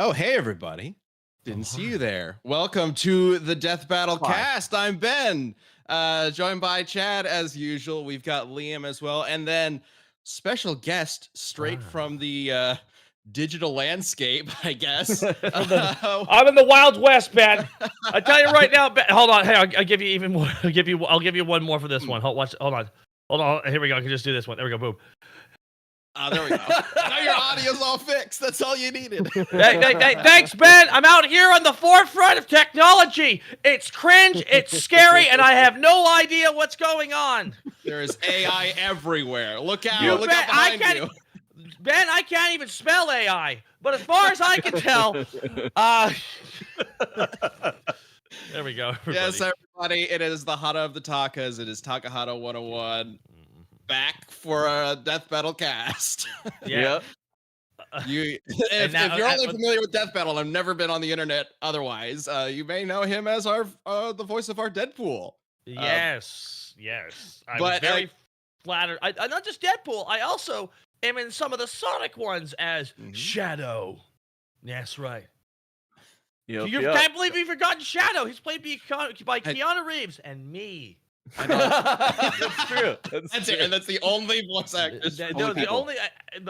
Oh, hey, everybody. Didn't see you there. Welcome to the Death Battle Hi. cast. I'm Ben, joined by Chad as usual. We've got Liam as well. And then special guest straight from the digital landscape, I guess. I'm in the Wild West, Ben. I tell you right now, Ben. Hold on. Hey, I'll give you even more. I'll give you one more for this one. Hold on. Here we go. I can just do this one. There we go. Boom. There we go. Now your audio's all fixed. That's all you needed. Hey, thanks, Ben. I'm out here on the forefront of technology. It's cringe, it's scary, and I have no idea what's going on. There is AI everywhere. Look out. You Look bet. out behind you. Ben, I can't even spell AI. But as far as I can tell, there we go. Everybody. Yes, everybody. It is the Hata of the Takas. It is Takahata 101. Back for a Death Battle cast. Yeah. If you're only familiar with Death Battle and have never been on the internet otherwise, you may know him as our the voice of our Deadpool. Yes. I was very flattered. I not just Deadpool. I also am in some of the Sonic ones as Shadow. That's right. Can't believe you've forgotten Shadow. He's played by Keanu Reeves and me. I know. That's true. That's it, and that's the only voice actor.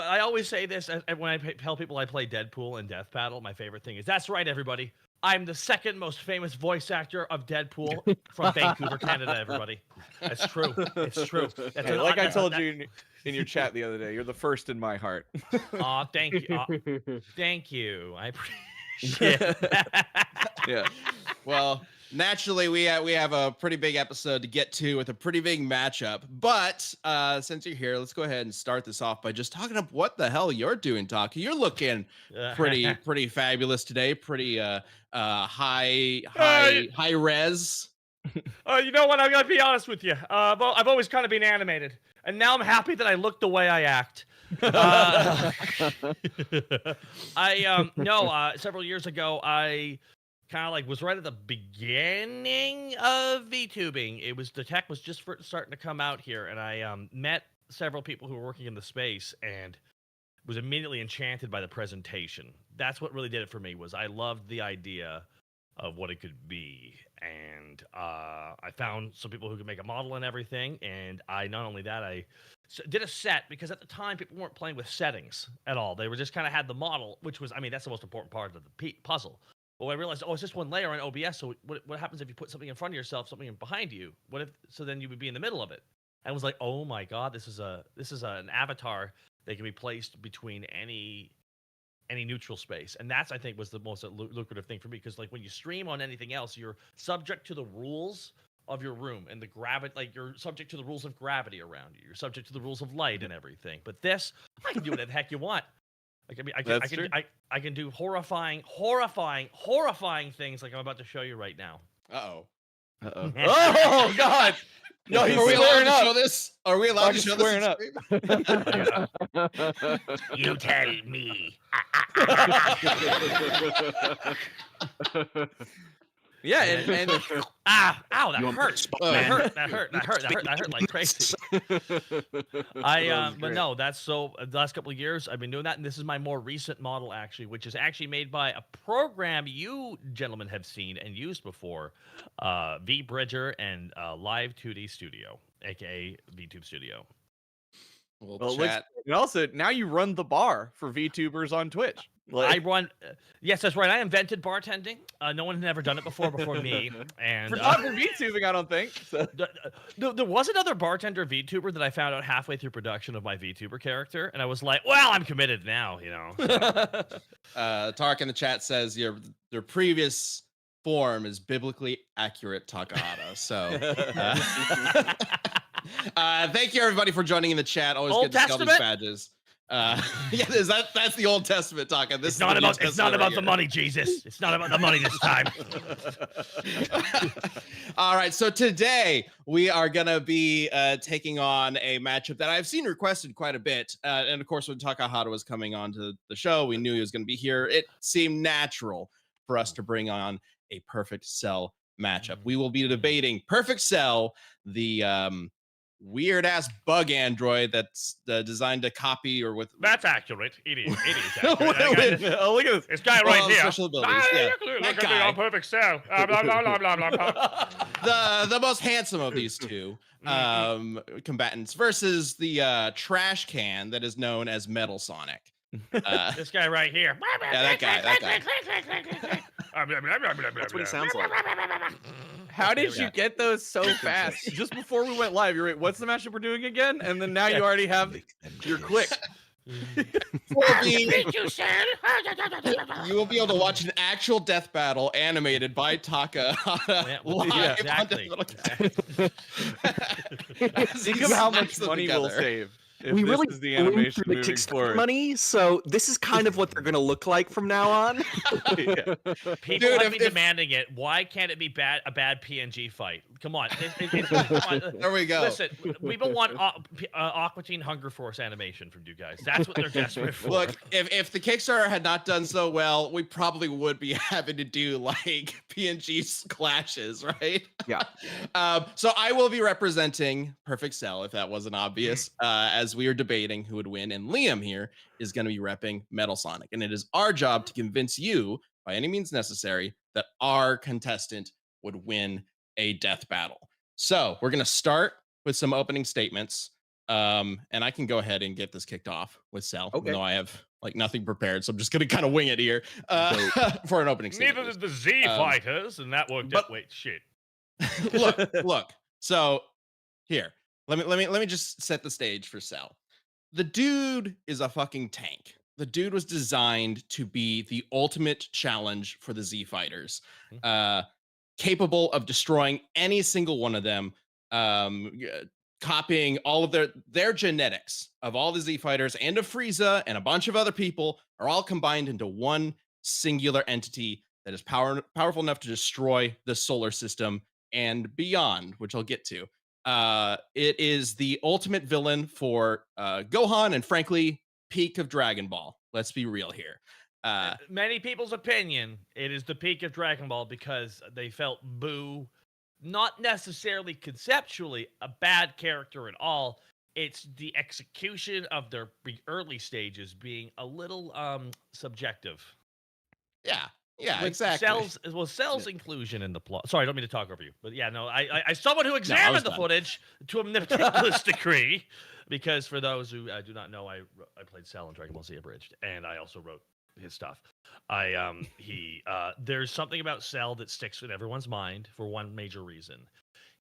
I always say this when I tell people I play Deadpool in Death Battle. My favorite thing is that's right, everybody. I'm the second most famous voice actor of Deadpool from Vancouver, Canada. Everybody, that's true. It's true. Hey, like I told you in your chat the other day, you're the first in my heart. Aw, thank you. Thank you. I appreciate it. Yeah. Well, naturally, we have a pretty big episode to get to with a pretty big matchup. But since you're here, let's go ahead and start this off by just talking about what the hell you're doing, Taka. You're looking pretty fabulous today. Pretty high res. You know what? I'm gonna be honest with you. I've always kind of been animated, and now I'm happy that I look the way I act. Several years ago, I kind of was right at the beginning of VTubing. The tech was just starting to come out here, and I met several people who were working in the space and was immediately enchanted by the presentation. That's what really did it for me. Was I loved the idea of what it could be, and I found some people who could make a model and everything. And I did a set, because at the time people weren't playing with settings at all. They were just kind of had the model, which was, that's the most important part of the puzzle. But when I realized, it's just one layer on OBS. So what happens if you put something in front of yourself, something behind you? So then you would be in the middle of it. And I was like, oh my god, this is an avatar that can be placed between any neutral space. And that's, I think, was the most lucrative thing for me, because when you stream on anything else, you're subject to the rules of your room and the gravity. You're subject to the rules of gravity around you. You're subject to the rules of light and everything. But this, I can do whatever the heck you want. I can do horrifying things like I'm about to show you right now. Uh-oh. Oh God! No, he's Are we allowed squaring to up. show this? Are we allowed to show squaring this? up. You tell me. Yeah, and ow, that hurt. That hurt like crazy. But no, that's so. The last couple of years, I've been doing that, and this is my more recent model, actually, which is actually made by a program you gentlemen have seen and used before, VBridger and Live 2D Studio, aka VTube Studio. Well, and also now you run the bar for VTubers on Twitch. I run. Yes, that's right. I invented bartending. No one had ever done it before me. And not for VTubing, I don't think. So. There was another bartender VTuber that I found out halfway through production of my VTuber character, and I was like, "Well, I'm committed now," So. Tark in the chat says your previous form is biblically accurate, Takahata. So. Thank you everybody for joining in the chat. Always good to see all these badges. That's the Old Testament talking. It's not about the money, Jesus. It's not about the money this time. All right, so today we are gonna be taking on a matchup that I've seen requested quite a bit, and of course when Takahata was coming on to the show, we knew he was gonna be here. It seemed natural for us to bring on a Perfect Cell matchup. We will be debating Perfect Cell, the weird ass bug android that's designed to copy or with. That's accurate. It is. It is accurate. Oh, look at this. This guy right here. Special abilities. Yeah, Look that at me guy. on perfect cell. Blah, blah, blah, blah, blah, blah. The most handsome of these two combatants versus the trash can that is known as Metal Sonic. This guy right here. Yeah, that guy. That's what he sounds like. How did you get those so fast? Just before we went live, you're right. What's the matchup we're doing again? And then now you already have your click. You will be able to watch an actual death battle animated by Taka. Exactly. Think of how much money we'll save. If We this really is the blew animation through the moving Kickstarter forward. money, so this is kind of what they're going to look like from now on. People Dude, have been demanding it. Why can't it be a bad PNG fight? Come on. Come on. There we go. Listen, people want Aqua Teen Hunger Force animation from you guys. That's what they're desperate for. Look, if the Kickstarter had not done so well, we probably would be having to do like PNG clashes, right? Yeah. So I will be representing Perfect Cell, if that wasn't obvious, as we are debating who would win. And Liam here is going to be repping Metal Sonic. And it is our job to convince you, by any means necessary, that our contestant would win a death battle. So we're going to start with some opening statements. And I can go ahead and get this kicked off with Cell, even though I have like nothing prepared. So I'm just going to kind of wing it here for an opening statement. Neither did the Z fighters, and that worked out. Wait, shit. Look. So here, let me just set the stage for Cell. The dude is a fucking tank. The dude was designed to be the ultimate challenge for the Z fighters, capable of destroying any single one of them, copying all of their genetics of all the Z fighters and of Frieza and a bunch of other people are all combined into one singular entity that is powerful enough to destroy the solar system and beyond, which I'll get to. It is the ultimate villain for Gohan and frankly, peak of Dragon Ball. Let's be real here. Many people's opinion, it is the peak of Dragon Ball because they felt Boo, not necessarily conceptually a bad character at all. It's the execution of their early stages being a little subjective. Yeah, exactly. Cell's inclusion in the plot. Sorry, I don't mean to talk over you, but yeah, no, I someone who examined the footage to a meticulous degree, because for those who do not know, I played Cell in Dragon Ball Z Abridged, and I also wrote his stuff. There's something about Cell that sticks in everyone's mind for one major reason,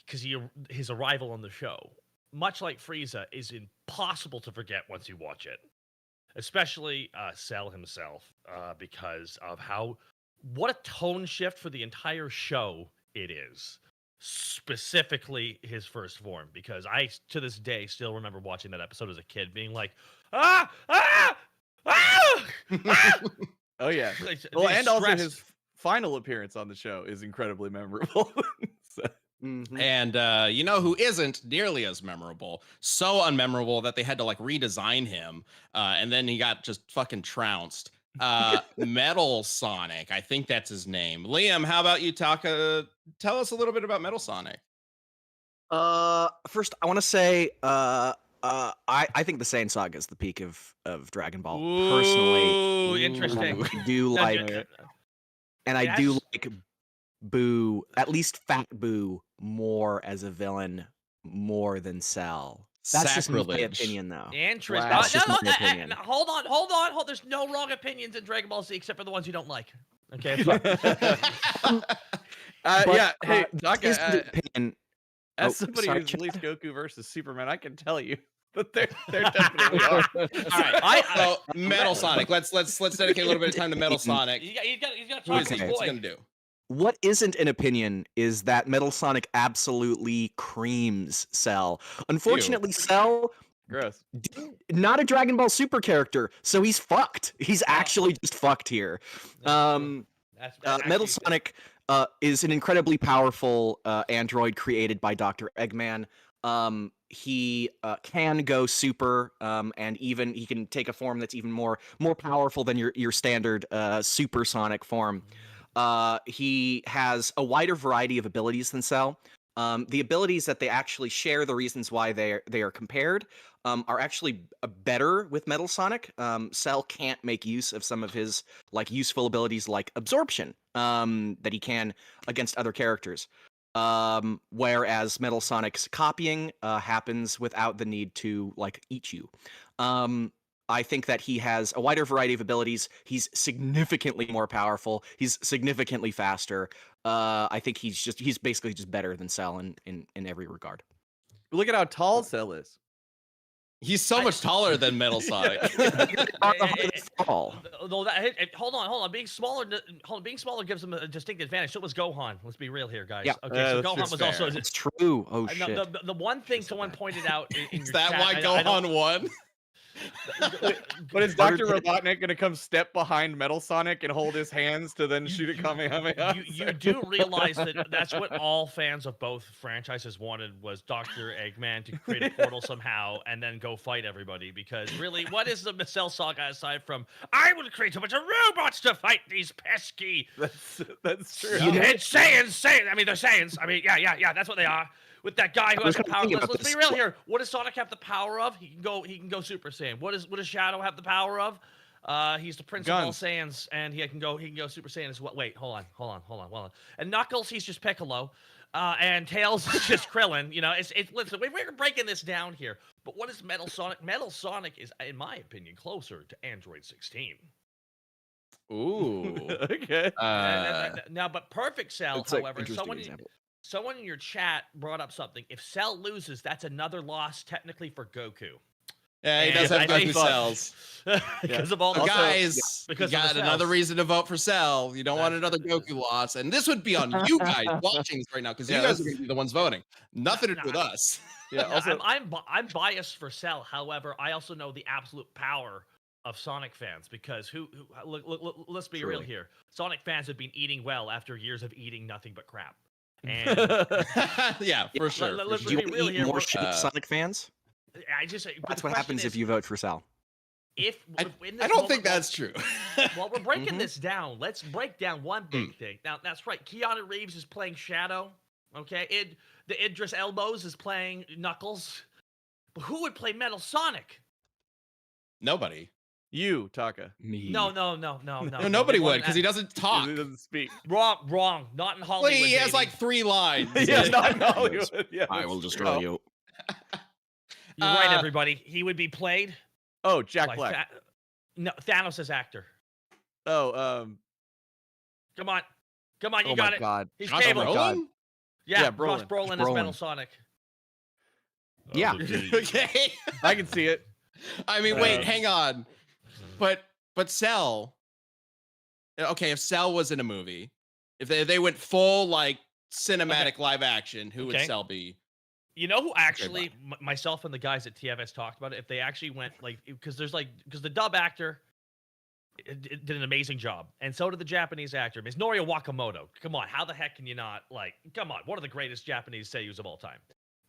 because his arrival on the show, much like Frieza, is impossible to forget once you watch it, especially Cell himself, because of what a tone shift for the entire show it is. Specifically his first form, because I, to this day, still remember watching that episode as a kid being like, ah! Oh, yeah. Well, and also his final appearance on the show is incredibly memorable. And you know who isn't nearly as memorable? So unmemorable that they had to like redesign him, and then he got just fucking trounced. Metal Sonic, I think that's his name. Liam, how about you tell us a little bit about Metal Sonic? First, I want to say, I think the Saiyan Saga is the peak of Dragon Ball. Personally, Ooh, interesting. I do like, and I do like Boo, at least Fat Boo, more as a villain, more than Cell. That's just my opinion, though. Interesting. That's just my opinion. Hold on. There's no wrong opinions in Dragon Ball Z except for the ones you don't like. Okay. Yeah. Hey, his opinion. As somebody who's released Goku versus Superman, I can tell you that there definitely are. All right. So Metal Sonic. Let's dedicate a little bit of time to Metal Sonic. He's got to Who talk is to he? his What's boy. he gonna do? What isn't an opinion is that Metal Sonic absolutely creams Cell. Unfortunately, Cell, Gross. not a Dragon Ball Super character, so he's fucked. He's actually just fucked here. Metal Sonic is an incredibly powerful android created by Dr. Eggman. He can go super, and even he can take a form that's even more powerful than your standard supersonic form. He has a wider variety of abilities than Cell. The abilities that they actually share, the reasons why they are compared, are actually better with Metal Sonic. Cell can't make use of some of his like useful abilities like absorption that he can against other characters. Whereas Metal Sonic's copying happens without the need to like eat you. I think that he has a wider variety of abilities. He's significantly more powerful. He's significantly faster. I think he's basically just better than Cell in every regard. Look at how tall Cell is. He's so much taller than Metal Sonic. Tall. Hold on. Being smaller gives him a distinct advantage. So was Gohan. Let's be real here, guys. Yeah. Okay, so Gohan was also. It's true. Oh shit. The one thing someone pointed out in Is your that chat, why Gohan won? But is Dr. Robotnik gonna come step behind Metal Sonic and hold his hands to then shoot a Kamehameha? You do realize that that's what all fans of both franchises wanted, was Dr. Eggman to create a portal somehow and then go fight everybody. Because really, what is the Cell saga aside from I will create a bunch of robots to fight these pesky? That's true. It's Saiyans. I mean, they're Saiyans. I mean, yeah. That's what they are. With that guy who has the power. Let's be real here. What does Sonic have the power of? He can go Super Saiyan. What does Shadow have the power of? He's the Prince of all Saiyans, and he can go Super Saiyan as well. Wait, hold on. And Knuckles, he's just Piccolo, and Tails is just Krillin. You know, it's listen, we're breaking this down here. But what is Metal Sonic? Metal Sonic is, in my opinion, closer to Android 16. Ooh. Okay. Now, but Perfect Cell, It's however, someone in your chat brought up something. If Cell loses, that's another loss technically for Goku. Yeah, he does have Goku cells. Because of all the guys, because you got another reason to vote for Cell. You don't want another Goku loss. And this would be on you guys watching this right now, because you guys are going to be the ones voting. Nothing to do with us. Yeah, also, I'm biased for Cell. However, I also know the absolute power of Sonic fans, because look, let's be real here. Sonic fans have been eating well after years of eating nothing but crap. And yeah, for sure. Let's Do be you real eat here. more shit, Sonic fans? That's what happens if you vote for Cell. I don't think that's true. While we're breaking this down, let's break down one big thing. Now, that's right. Keanu Reeves is playing Shadow. Okay, the Idris Elbows is playing Knuckles. But who would play Metal Sonic? Nobody. You, Taka. Me. No. Nobody would, because he doesn't talk. He doesn't speak. Wrong. Not in Hollywood. He has like 3 lines. Yeah, not in Hollywood. Yeah, I will destroy you. You're right, everybody. He would be played. Oh, Jack Black. No, Thanos' actor. Oh, Come on, you oh got my it. God. He's Josh Cable. Brolin? Yeah, Brolin. Josh Brolin is Metal Sonic. Yeah. Okay. I can see it. I mean, wait, hang on. But Cell. Okay, if Cell was in a movie, if they went full like cinematic live action, who would Cell be? You know who actually, myself and the guys at TFS talked about it. If they actually went because the dub actor did an amazing job, and so did the Japanese actor, Ms. Norio Wakamoto. Come on, how the heck can you not come on, one of the greatest Japanese seiyus of all time,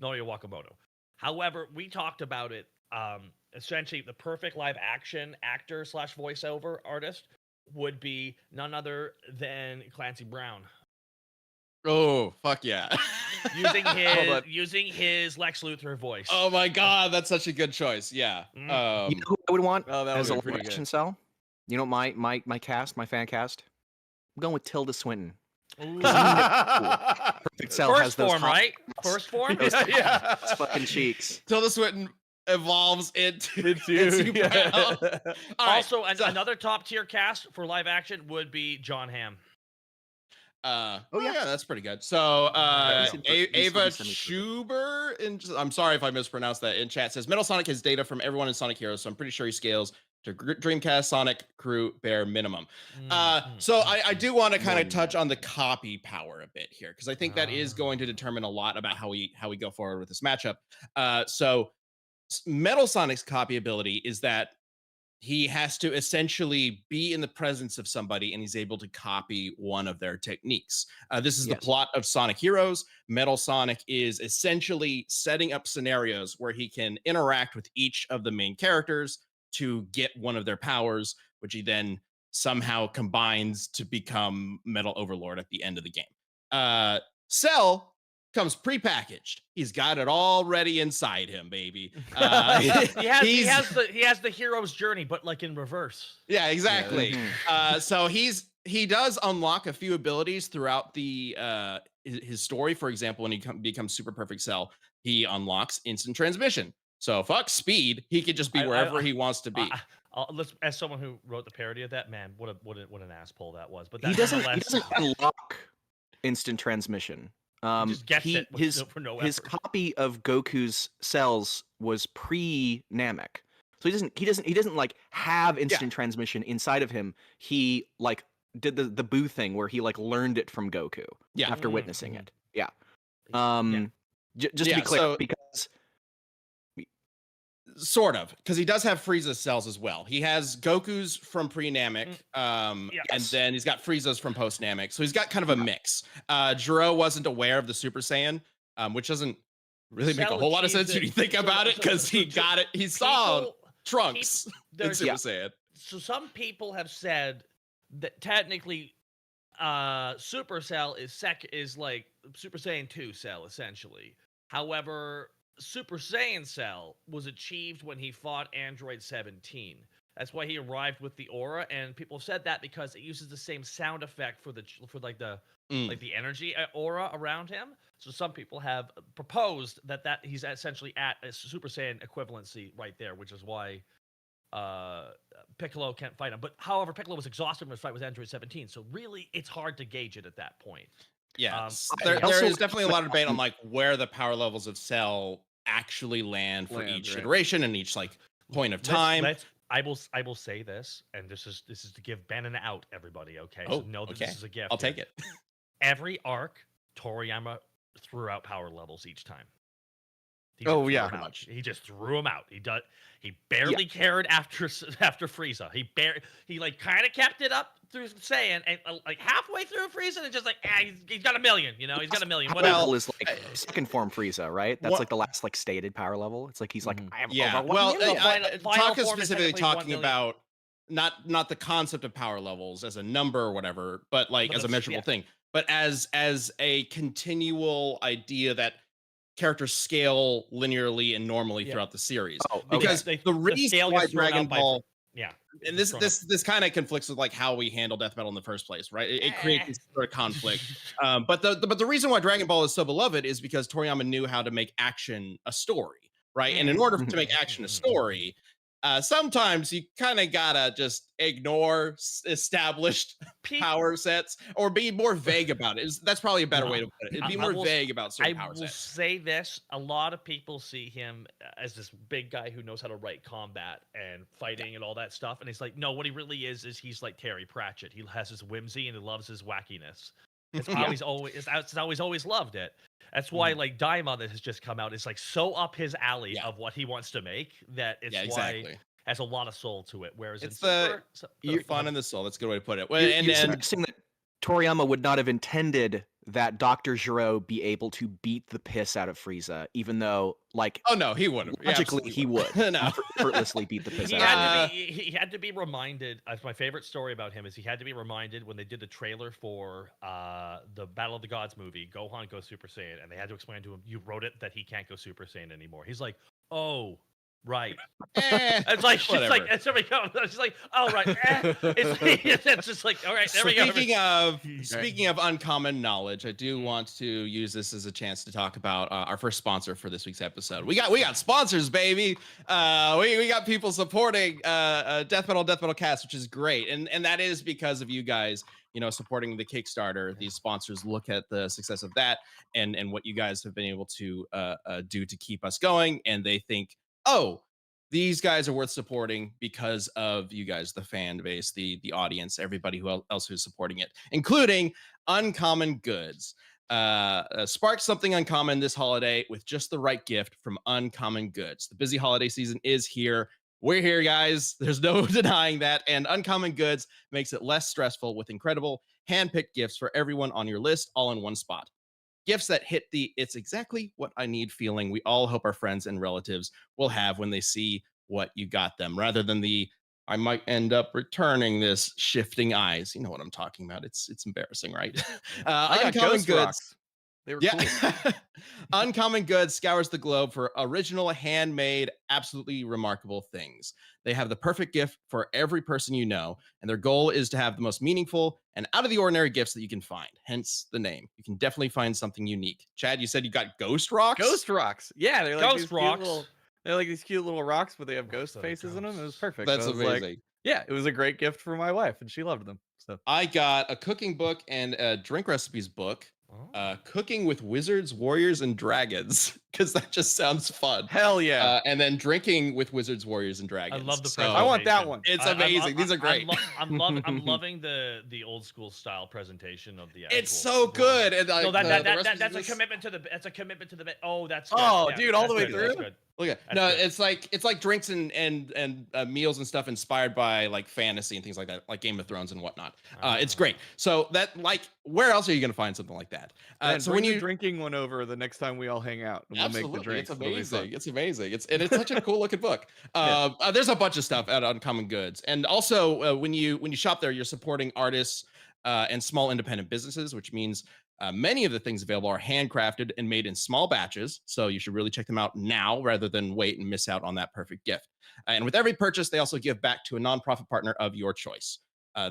Norio Wakamoto. However, we talked about it. Essentially, the perfect live action actor / voiceover artist would be none other than Clancy Brown. Oh, fuck yeah. using his Lex Luthor voice. Oh my God, that's such a good choice. Yeah. You know who I would want as a live pretty action good. Cell? You know my fan cast? I'm going with Tilda Swinton. Perfect Cell has those form, right? First form? Yeah. Fucking cheeks. Tilda Swinton evolves into yeah. Brown. Also, another top tier cast for live action would be John Hamm. Yeah, that's pretty good. So Ava Schuber, I'm sorry if I mispronounced that, in chat says Metal Sonic has data from everyone in Sonic Heroes, so I'm pretty sure he scales to Dreamcast Sonic crew bare minimum. So I do want to kind of touch on the copy power a bit here, because I think that is going to determine a lot about how we go forward with this matchup. So Metal Sonic's copy ability is that he has to essentially be in the presence of somebody and he's able to copy one of their techniques. This is the plot of Sonic Heroes. Metal Sonic is essentially setting up scenarios where he can interact with each of the main characters to get one of their powers, which he then somehow combines to become Metal Overlord at the end of the game. Cell comes prepackaged. He's got it all ready inside him, baby. He has the hero's journey, but like in reverse. Yeah, exactly. So he does unlock a few abilities throughout the his story. For example, when he becomes Super Perfect Cell, he unlocks instant transmission. So fuck speed, he could just be wherever he wants to be. As someone who wrote the parody of that, man, what an asshole that was. But he doesn't unlock instant transmission. Just gets his copy of Goku's cells was pre-Namek, so he doesn't like have instant transmission inside of him. He like did the Boo thing where he like learned it from Goku after witnessing it. Just to be clear, because sort of, because he does have Frieza's cells as well. He has Goku's from pre-Namek, and then he's got Frieza's from post-Namek. So he's got kind of a mix. Jiro wasn't aware of the Super Saiyan, which doesn't really make a whole lot of sense when you think about it, because he got it. He saw Trunks in Super Saiyan. So some people have said that technically Supercell is like Super Saiyan 2 Cell, essentially. However, Super Saiyan Cell was achieved when he fought Android 17. That's why he arrived with the aura, and people have said that because it uses the same sound effect for the energy aura around him. So some people have proposed that he's essentially at a Super Saiyan equivalency right there, which is why Piccolo can't fight him. But however, Piccolo was exhausted in his fight with Android 17, so really it's hard to gauge it at that point. Yeah, there is definitely a lot of debate on like where the power levels of Cell actually land for each iteration and each like point of time. I will say this, and this is to give Ben an out, everybody. Okay, so know that this is a gift. I'll take it. Every arc, Toriyama threw out power levels each time. He just threw them out. He barely cared after Frieza. He like kind of kept it up through Saiyan, and like halfway through Frieza, and just like he's got a million. You know, he's got a million. Power level is like second form Frieza, right? That's like the last like stated power level. It's like he's like I have over 1 million. Taka specifically talking about not the concept of power levels as a number or whatever, but like as a measurable thing, but as a continual idea that characters scale linearly and normally throughout the series. Because the reason why Dragon Ball, and this kind of conflicts with like how we handle death metal in the first place, right? It creates this sort of conflict. But the reason why Dragon Ball is so beloved is because Toriyama knew how to make action a story, right? And in order to make action a story, sometimes you kind of gotta just ignore established power sets or be more vague about it. That's probably a better way to put it. Be more vague about certain power sets. I will say this: a lot of people see him as this big guy who knows how to write combat and fighting and all that stuff, and he's like, no, what he really is he's like Terry Pratchett. He has his whimsy and he loves his wackiness. It's always loved it. That's why like Daima that has just come out is like so up his alley of what he wants to make that it's why has a lot of soul to it. Whereas it's the fun in the soul. That's a good way to put it. You're suggesting that Toriyama would not have intended that Dr. Gero be able to beat the piss out of Frieza, even though, like, oh no, he wouldn't. Logically, he would effortlessly beat the piss out of him. He had to be reminded. My favorite story about him is he had to be reminded when they did the trailer for the Battle of the Gods movie. Gohan goes Super Saiyan, and they had to explain to him, "You wrote it that he can't go Super Saiyan anymore." He's like, "Oh." Right. It's like it's somebody comes. It's like, oh right. It's just like, all right. There we go. Speaking of uncommon knowledge, I do want to use this as a chance to talk about our first sponsor for this week's episode. We got sponsors, baby. We got people supporting Death Metal Cast, which is great, and that is because of you guys. Supporting the Kickstarter. These sponsors look at the success of that and what you guys have been able to do to keep us going, and they think, oh, these guys are worth supporting because of you guys, the fan base, the audience, everybody else who's supporting it, including Uncommon Goods. Spark something uncommon this holiday with just the right gift from Uncommon Goods. The busy holiday season is here. We're here, guys. There's no denying that. And Uncommon Goods makes it less stressful with incredible hand-picked gifts for everyone on your list, all in one spot. Gifts that hit the "it's exactly what I need" feeling we all hope our friends and relatives will have when they see what you got them, rather than the "I might end up returning this" shifting eyes. You know what I'm talking about. It's embarrassing, right? I got Uncommon Goods. They were Yeah. cool. Uncommon Goods scours the globe for original, handmade, absolutely remarkable things. They have the perfect gift for every person you know, and their goal is to have the most meaningful and out of the ordinary gifts that you can find. Hence the name. You can definitely find something unique. Chad, you said you got ghost rocks? Ghost rocks. Yeah, they're like Ghost these cute rocks. little. They're like these cute little rocks, but they have Rocks ghost that are faces in them. It was ghosts. perfect. That's I was amazing. like, yeah, it was a great gift for my wife, and she loved them. So I got a cooking book and a drink recipes book. Oh. Cooking with wizards, warriors, and dragons, because that just sounds fun. hell yeah. And then drinking with wizards, warriors, and I dragons. love the So- presentation. I want that one. It's amazing. These are great. I'm loving the old school style presentation of the. It's actual so book. good. And No, the that's recipes a is- commitment to the. That's a commitment to the. Oh, that's. Good. Oh, Yeah, dude, all the that's way good, that's through? good. Look at That's no, good. it's like drinks and meals and stuff inspired by like fantasy and things like that, like Game of Thrones and whatnot. It's great. So that like, where else are you gonna find something like that? And So bring when the you drinking one over the next time we all hang out, and we'll make the absolutely, drinks. it's It'll be fun. amazing. It's amazing. It's such a cool looking book. Yeah. There's a bunch of stuff at Uncommon Goods, and also when you shop there, you're supporting artists and small independent businesses, which means many of the things available are handcrafted and made in small batches. So you should really check them out now rather than wait and miss out on that perfect gift. And with every purchase, they also give back to a nonprofit partner of your choice.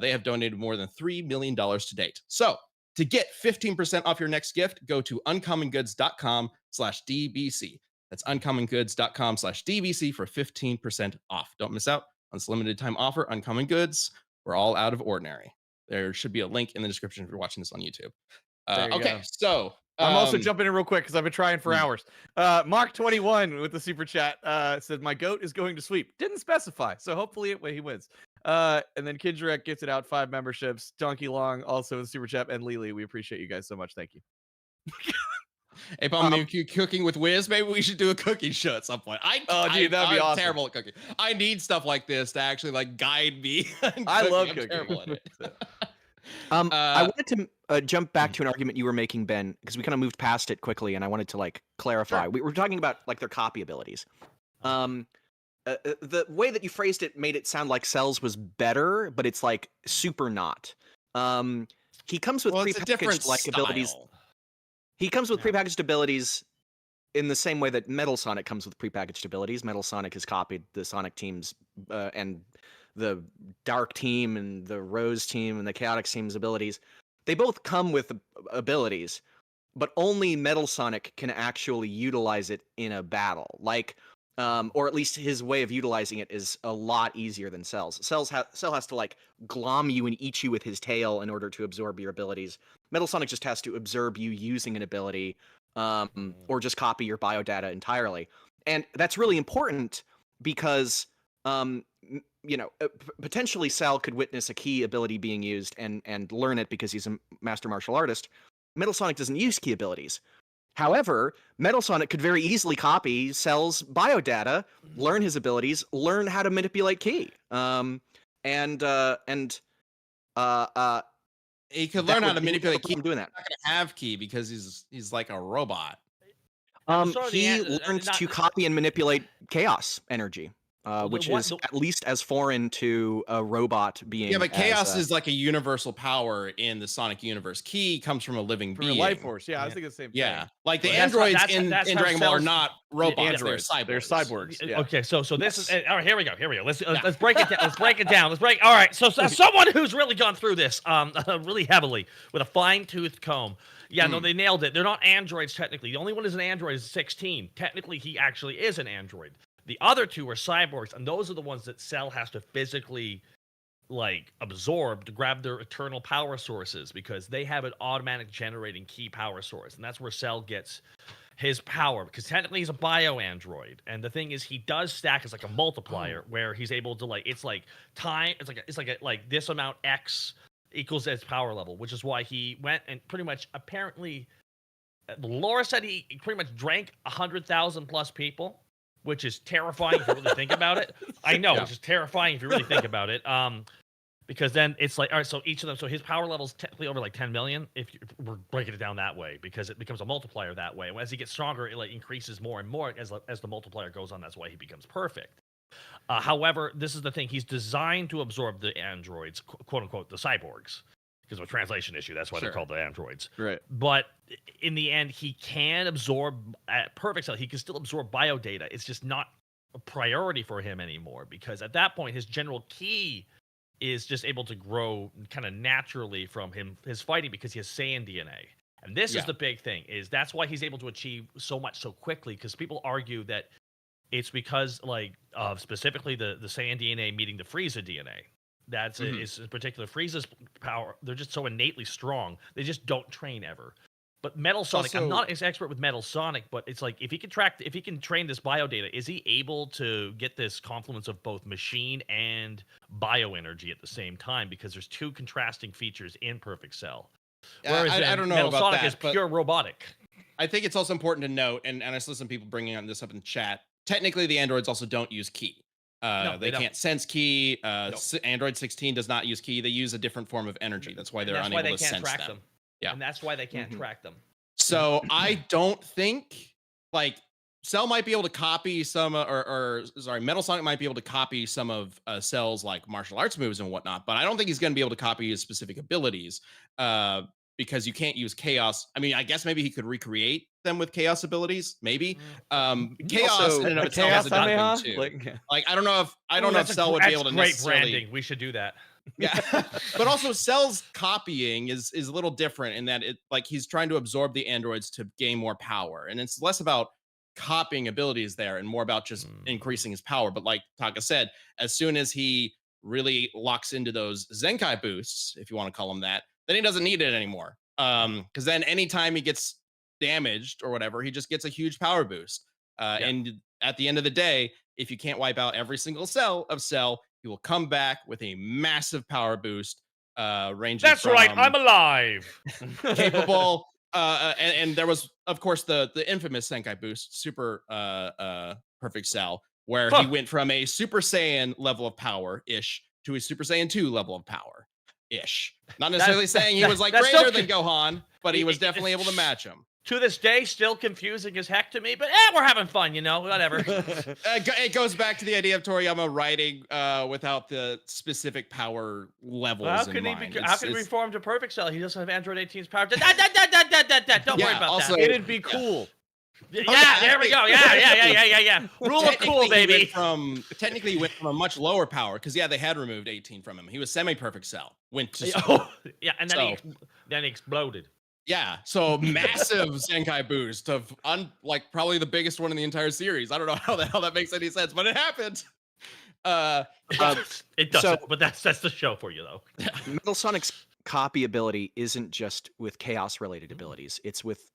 They have donated more than $3 million to date. So to get 15% off your next gift, go to uncommongoods.com/DBC. That's uncommongoods.com/DBC for 15% off. Don't miss out on this limited time offer. Uncommon Goods, we're all out of ordinary. There should be a link in the description if you're watching this on YouTube. There you Okay, go. so I'm also jumping in real quick because I've been trying for Mm. hours. Mark21 with the super chat said, "My goat is going to sweep." Didn't specify, so hopefully he wins. And then Kindrek gifted out 5 memberships. Donkey Long also in the super chat, and Lily, we appreciate you guys so much. Thank you. Hey, Paul, maybe cooking with Wiz. Maybe we should do a cooking show at some point. Oh, dude, that'd be I'm awesome. terrible at cooking. I need stuff like this to actually like guide me. in I love I'm cooking. terrible at it. I wanted to jump back to an argument you were making, Ben, because we kind of moved past it quickly, and I wanted to like clarify. Sure. We were talking about like their copy abilities. The way that you phrased it made it sound like Cells was better, but it's like super not. He comes with Well, it's a different prepackaged like abilities. style. He comes with Yeah. prepackaged abilities in the same way that Metal Sonic comes with prepackaged abilities. Metal Sonic has copied the Sonic teams and the Dark team and the Rose team and the Chaotic team's abilities. They both come with abilities, but only Metal Sonic can actually utilize it in a battle. Like, or at least his way of utilizing it is a lot easier than Cell's. Cell has to like glom you and eat you with his tail in order to absorb your abilities. Metal Sonic just has to absorb you using an ability, or just copy your biodata entirely. And that's really important because, potentially Cell could witness a key ability being used and learn it because he's a master martial artist. Metal Sonic doesn't use key abilities. However, Metal Sonic could very easily copy Cell's biodata, learn his abilities, learn how to manipulate key. He could that learn how would to be manipulate no key. problem doing that. He's not gonna have key because he's like a robot. So He the learned not- to copy and manipulate chaos energy, which what- is at least as foreign to a robot being. Yeah, but chaos as, is like a universal power in the Sonic universe. Key comes from a living From a being. life force. Yeah, I was Yeah. thinking the same thing. Yeah, like the Well, that's how- androids that's in how Dragon Ball are Cell's- not robots; androids. they're cyborgs. They're cyborgs. Yeah. Okay, so this is all right. Here we go. Let's Yeah. let's break it down. Let's break it down. All right. So someone who's really gone through this really heavily with a fine-toothed comb. Yeah, no, they nailed it. They're not androids technically. The only one who's an android is 16. Technically, he actually is an android. The other two are cyborgs, and those are the ones that Cell has to physically like absorb to grab their eternal power sources because they have an automatic generating key power source, and that's where Cell gets his power because technically he's a bio android, and the thing is he does stack as like a multiplier where he's able to like it's like time it's like this amount X equals his power level, which is why he went and pretty much apparently Laura said he pretty much drank 100,000 plus people, which is terrifying if you really think about it. I know, Yeah. which is terrifying if you really think about it. Because then it's like, all right, so each of them, so his power level is technically over like 10 million if we're breaking it down that way, because it becomes a multiplier that way. As he gets stronger, it like increases more and more as the multiplier goes on. That's why he becomes perfect. However, this is the thing. He's designed to absorb the androids, quote unquote, the cyborgs, because of a translation issue. That's why they're called the androids. Right. But in the end, he can absorb at Perfect Cell. He can still absorb bio data. It's just not a priority for him anymore, because at that point, his general ki is just able to grow kind of naturally from his fighting, because he has Saiyan DNA. And this is the big thing, is that's why he's able to achieve so much so quickly, because people argue that it's because, like, specifically the Saiyan DNA meeting the Frieza DNA. That's is in particular Frieza's power. They're just so innately strong. They just don't train ever. But Metal Sonic, I'm not as expert with Metal Sonic, but it's like, if he can train this bio data, is he able to get this confluence of both machine and bio energy at the same time? Because there's two contrasting features in Perfect Cell. Whereas I don't know Metal about Sonic that, is pure robotic. I think it's also important to note, and I saw some people bringing on this up in the chat. Technically, the androids also don't use ki. No, they can't sense ki. Android 16 does not use ki. They use a different form of energy. That's why they're unable to sense them. Yeah, and that's why they can't track them. So I don't think, like, Cell might be able to copy some, Metal Sonic might be able to copy some of Cell's like martial arts moves and whatnot, but I don't think he's going to be able to copy his specific abilities, because you can't use chaos. I mean, I guess maybe he could recreate them with chaos abilities, maybe. Chaos Also, in and of itself chaos is a good thing too. Like, I don't know if Cell would be able to great necessarily. branding. We should do that. Yeah, but also Cell's copying is a little different in that he's trying to absorb the androids to gain more power, and it's less about copying abilities there and more about just increasing his power. But like Taka said, as soon as he really locks into those Zenkai boosts, if you want to call them that, then he doesn't need it anymore. Because then anytime he gets damaged or whatever, he just gets a huge power boost. And at the end of the day, if you can't wipe out every single cell of Cell, he will come back with a massive power boost, ranging That's from right, I'm alive. capable. And there was, of course, the infamous Zenkai Boost, Super Perfect Cell, where he went from a Super Saiyan level of power ish to a Super Saiyan 2 level of power ish. Not necessarily saying he was like greater than Gohan, but he was definitely able to match him. To this day, still confusing as heck to me, but we're having fun, whatever. It goes back to the idea of Toriyama writing without the specific power levels How in can mind. How can he reform to Perfect Cell? He doesn't have Android 18's power. Don't worry about also, that. It'd be cool. Yeah, there we go. Yeah. Rule of cool, baby. Technically, he went from a much lower power, because they had removed 18 from him. He was semi-perfect Cell. Went to and then he exploded. Yeah, so massive Zenkai boost of probably the biggest one in the entire series. I don't know how the hell that makes any sense, but it happened. It doesn't, but that's the show for you, though. Metal Sonic's copy ability isn't just with chaos-related abilities. It's with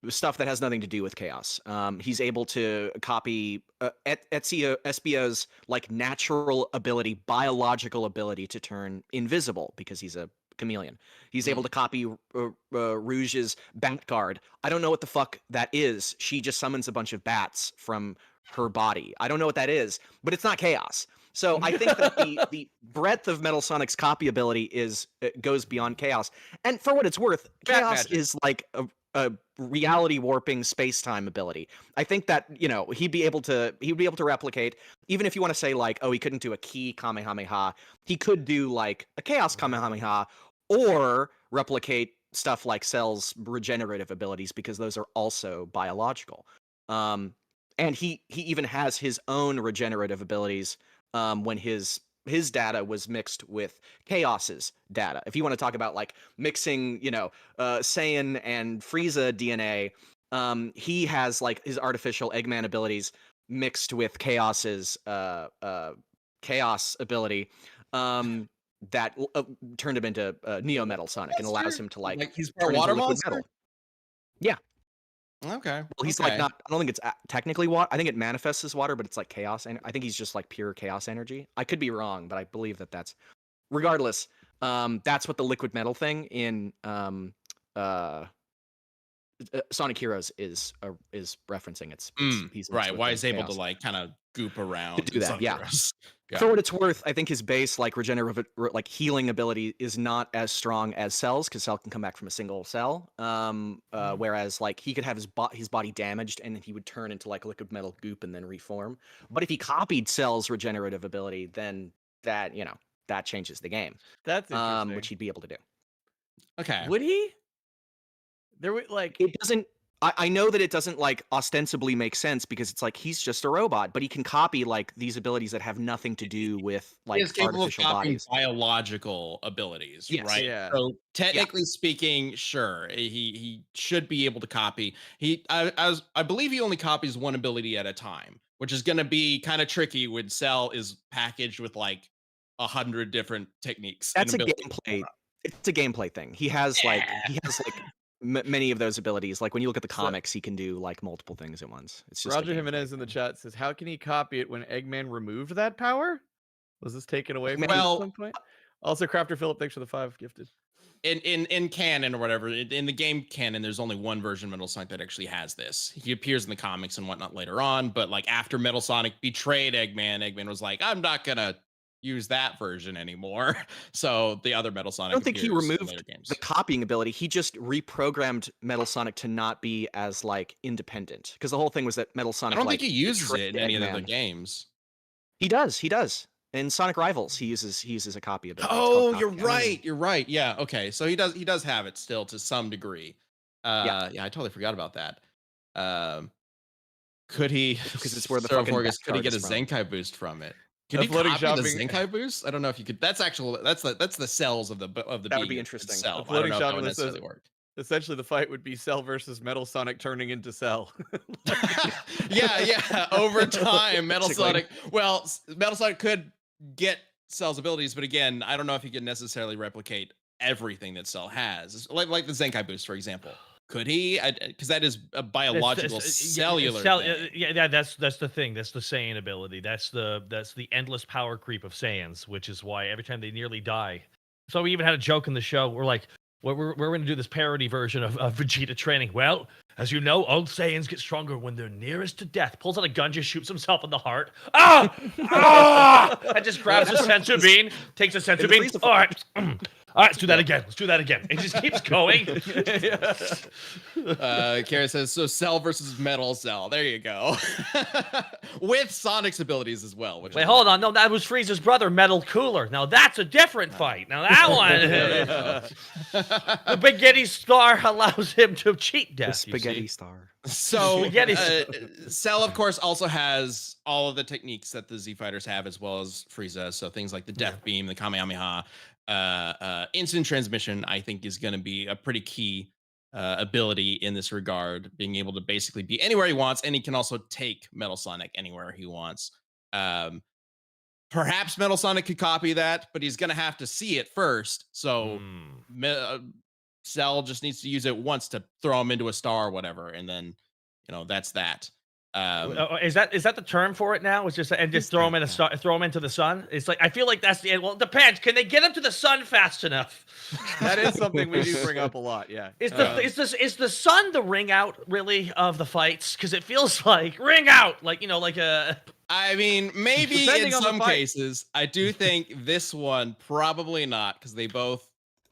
stuff that has nothing to do with chaos. He's able to copy Espio's like natural ability, biological ability to turn invisible, because he's a chameleon. He's able to copy Rouge's bat guard. I don't know what the fuck that is. She just summons a bunch of bats from her body. I don't know what that is, but it's not chaos. So I think that the breadth of Metal Sonic's copy ability goes beyond chaos. And for what it's worth, chaos is like a reality warping space-time ability. I think that, he'd be able to replicate, even if you want to say like, oh, he couldn't do a ki Kamehameha, he could do like a chaos Kamehameha, or replicate stuff like Cell's regenerative abilities, because those are also biological. And he even has his own regenerative abilities when his data was mixed with Chaos's data. If you want to talk about like mixing, Saiyan and Frieza DNA, he has like his artificial Eggman abilities mixed with Chaos's Chaos ability. That turned him into Neo Metal Sonic and allows him to like he's turn water into liquid monster. metal. Yeah. Okay. Well, he's like not. I don't think it's technically water. I think it manifests as water, but it's like chaos, and I think he's just like pure chaos energy. I could be wrong, but I believe that that's. Regardless, that's what the liquid metal thing in Sonic Heroes is referencing. It's he's right. Why he's able to like kind of goop around to do that? Yeah. Yeah. For what it's worth, I think his base like regenerative, like healing ability is not as strong as Cell's, because Cell can come back from a single cell. Whereas like he could have his body damaged and he would turn into like liquid metal goop and then reform. But if he copied Cell's regenerative ability, then that that changes the game. That's interesting. Which he'd be able to do. Okay. Would he? There would like It doesn't. I know that it doesn't like ostensibly make sense because it's like he's just a robot, but he can copy like these abilities that have nothing to do with He like is capable of artificial copying bodies. biological abilities, Yes. right? Yeah. So technically speaking, sure, he should be able to copy. I believe he only copies one ability at a time, which is going to be kind of tricky when Cell is packaged with like 100 different techniques and That's a abilities. gameplay. It's a gameplay thing. He has like many of those abilities. Like when you look at the So- comics, he can do like multiple things at once. It's just a Roger gameplay Jimenez in the thing. chat says, "How can he copy it when Eggman removed that power? Was this taken away from him Well, at some point?" Also, Crafter Philip, thanks for the 5 gifted. In canon or whatever, in the game canon, there's only one version of Metal Sonic that actually has this. He appears in the comics and whatnot later on, but like after Metal Sonic betrayed Eggman, Eggman was like, I'm not gonna use that version anymore. So the other Metal Sonic I don't think he appears in removed later games. the copying ability. He just reprogrammed Metal Sonic to not be as like independent. Because the whole thing was that Metal I Sonic. don't like, think he uses betrayed it in any of the other Eggman. games. He does. He does. In Sonic Rivals, he uses a copy ability. It's Oh, called you're copy. right. You're right. Yeah. Okay. So he does have it still to some degree. Yeah, I totally forgot about that. Could he? Because it's where the Sir fucking Forgus, could he backcharge get a is from. Zenkai boost from it? Could he Floating copy the shopping- Zenkai boost? I don't know if you could. That's the cells of the That would be being interesting. itself. I Floating don't know if that shopping would that says- necessarily work. Essentially, the fight would be Cell versus Metal Sonic turning into Cell. yeah. Over time, Metal Basically. Sonic. Well, Metal Sonic could get Cell's abilities, but again, I don't know if he can necessarily replicate everything that Cell has. Like the Zenkai boost, for example. Could he? Because that is a biological cellular thing. Yeah, that's the thing. That's the Saiyan ability. That's the endless power creep of Saiyans, which is why every time they nearly die. So we even had a joke in the show. We're like, we're going to do this parody version of Vegeta training. Well, as you know, old Saiyans get stronger when they're nearest to death. Pulls out a gun, just shoots himself in the heart. Ah! Ah! And just grabs a sensor beam, takes a sensor beam. All right. All right, let's do that again. Let's do that again. It just keeps going. Kara says, so Cell versus Metal Cell. There you go. With Sonic's abilities as well. Which Wait, hold on. No, that was Frieza's brother, Metal Cooler. Now that's a different fight. Now that one, the Spaghetti Star allows him to cheat death. The Spaghetti Star. So Spaghetti Cell, of course, also has all of the techniques that the Z Fighters have, as well as Frieza. So things like the Death Beam, the Kamehameha, instant transmission, I think, is going to be a pretty key ability in this regard, being able to basically be anywhere he wants, and he can also take Metal Sonic anywhere he wants. Perhaps Metal Sonic could copy that, but he's going to have to see it first. So Cell just needs to use it once to throw him into a star or whatever, and then that's that. Is that the term for it now? It's just throw him in a star, throw him into the sun. It's like I feel like that's the end. Well, it depends. Can they get him to the sun fast enough? That is something we do bring up a lot. Yeah. Is the sun the ring out really of the fights? Because it feels like ring out, like a. I mean, maybe Depending in on the some fight. cases. I do think this one probably not, because they both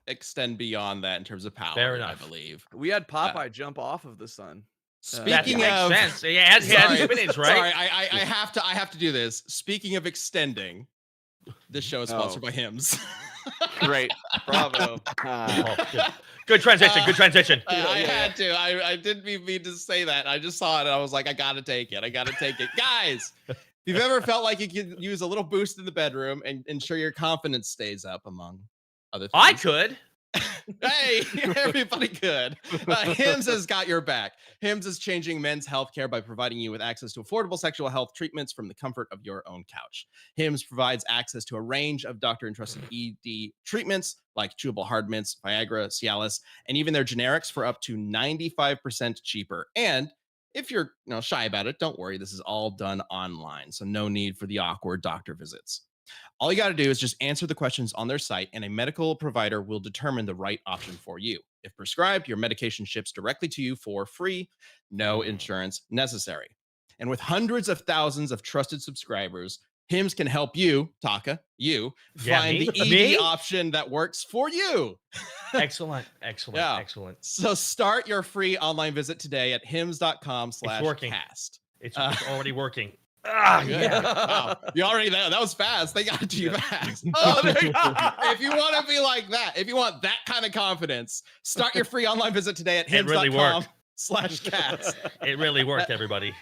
extend beyond that in terms of power. Fair enough. I believe. We had Popeye jump off of the sun. That Speaking makes of, sense. Yeah, he has spinach, right? Sorry, I have to do this. Speaking of extending, this show is sponsored by Hims. Great. Bravo. Oh, good transition. Good transition. I had to. I didn't mean to say that. I just saw it and I was like, I gotta take it. Guys, if you've ever felt like you could use a little boost in the bedroom and ensure your confidence stays up, among other things. I could. Hey, everybody could. Hims has got your back. Hims is changing men's healthcare by providing you with access to affordable sexual health treatments from the comfort of your own couch. Hims provides access to a range of doctor-entrusted ED treatments like chewable hard mints, Viagra, Cialis, and even their generics for up to 95% cheaper. And if you're shy about it, don't worry. This is all done online, so no need for the awkward doctor visits. All you got to do is just answer the questions on their site, and a medical provider will determine the right option for you. If prescribed, your medication ships directly to you for free, no insurance necessary. And with hundreds of thousands of trusted subscribers, Hims can help you, Taka, find the ED option that works for you. Excellent. So start your free online visit today at hims.com/cast. It's already working. Good. Yeah. Wow. You already that was fast. They got to you fast. Oh, there you go. If you want to be like that, if you want that kind of confidence, start your free online visit today at It really worked. hims.com/cast. It really worked, everybody.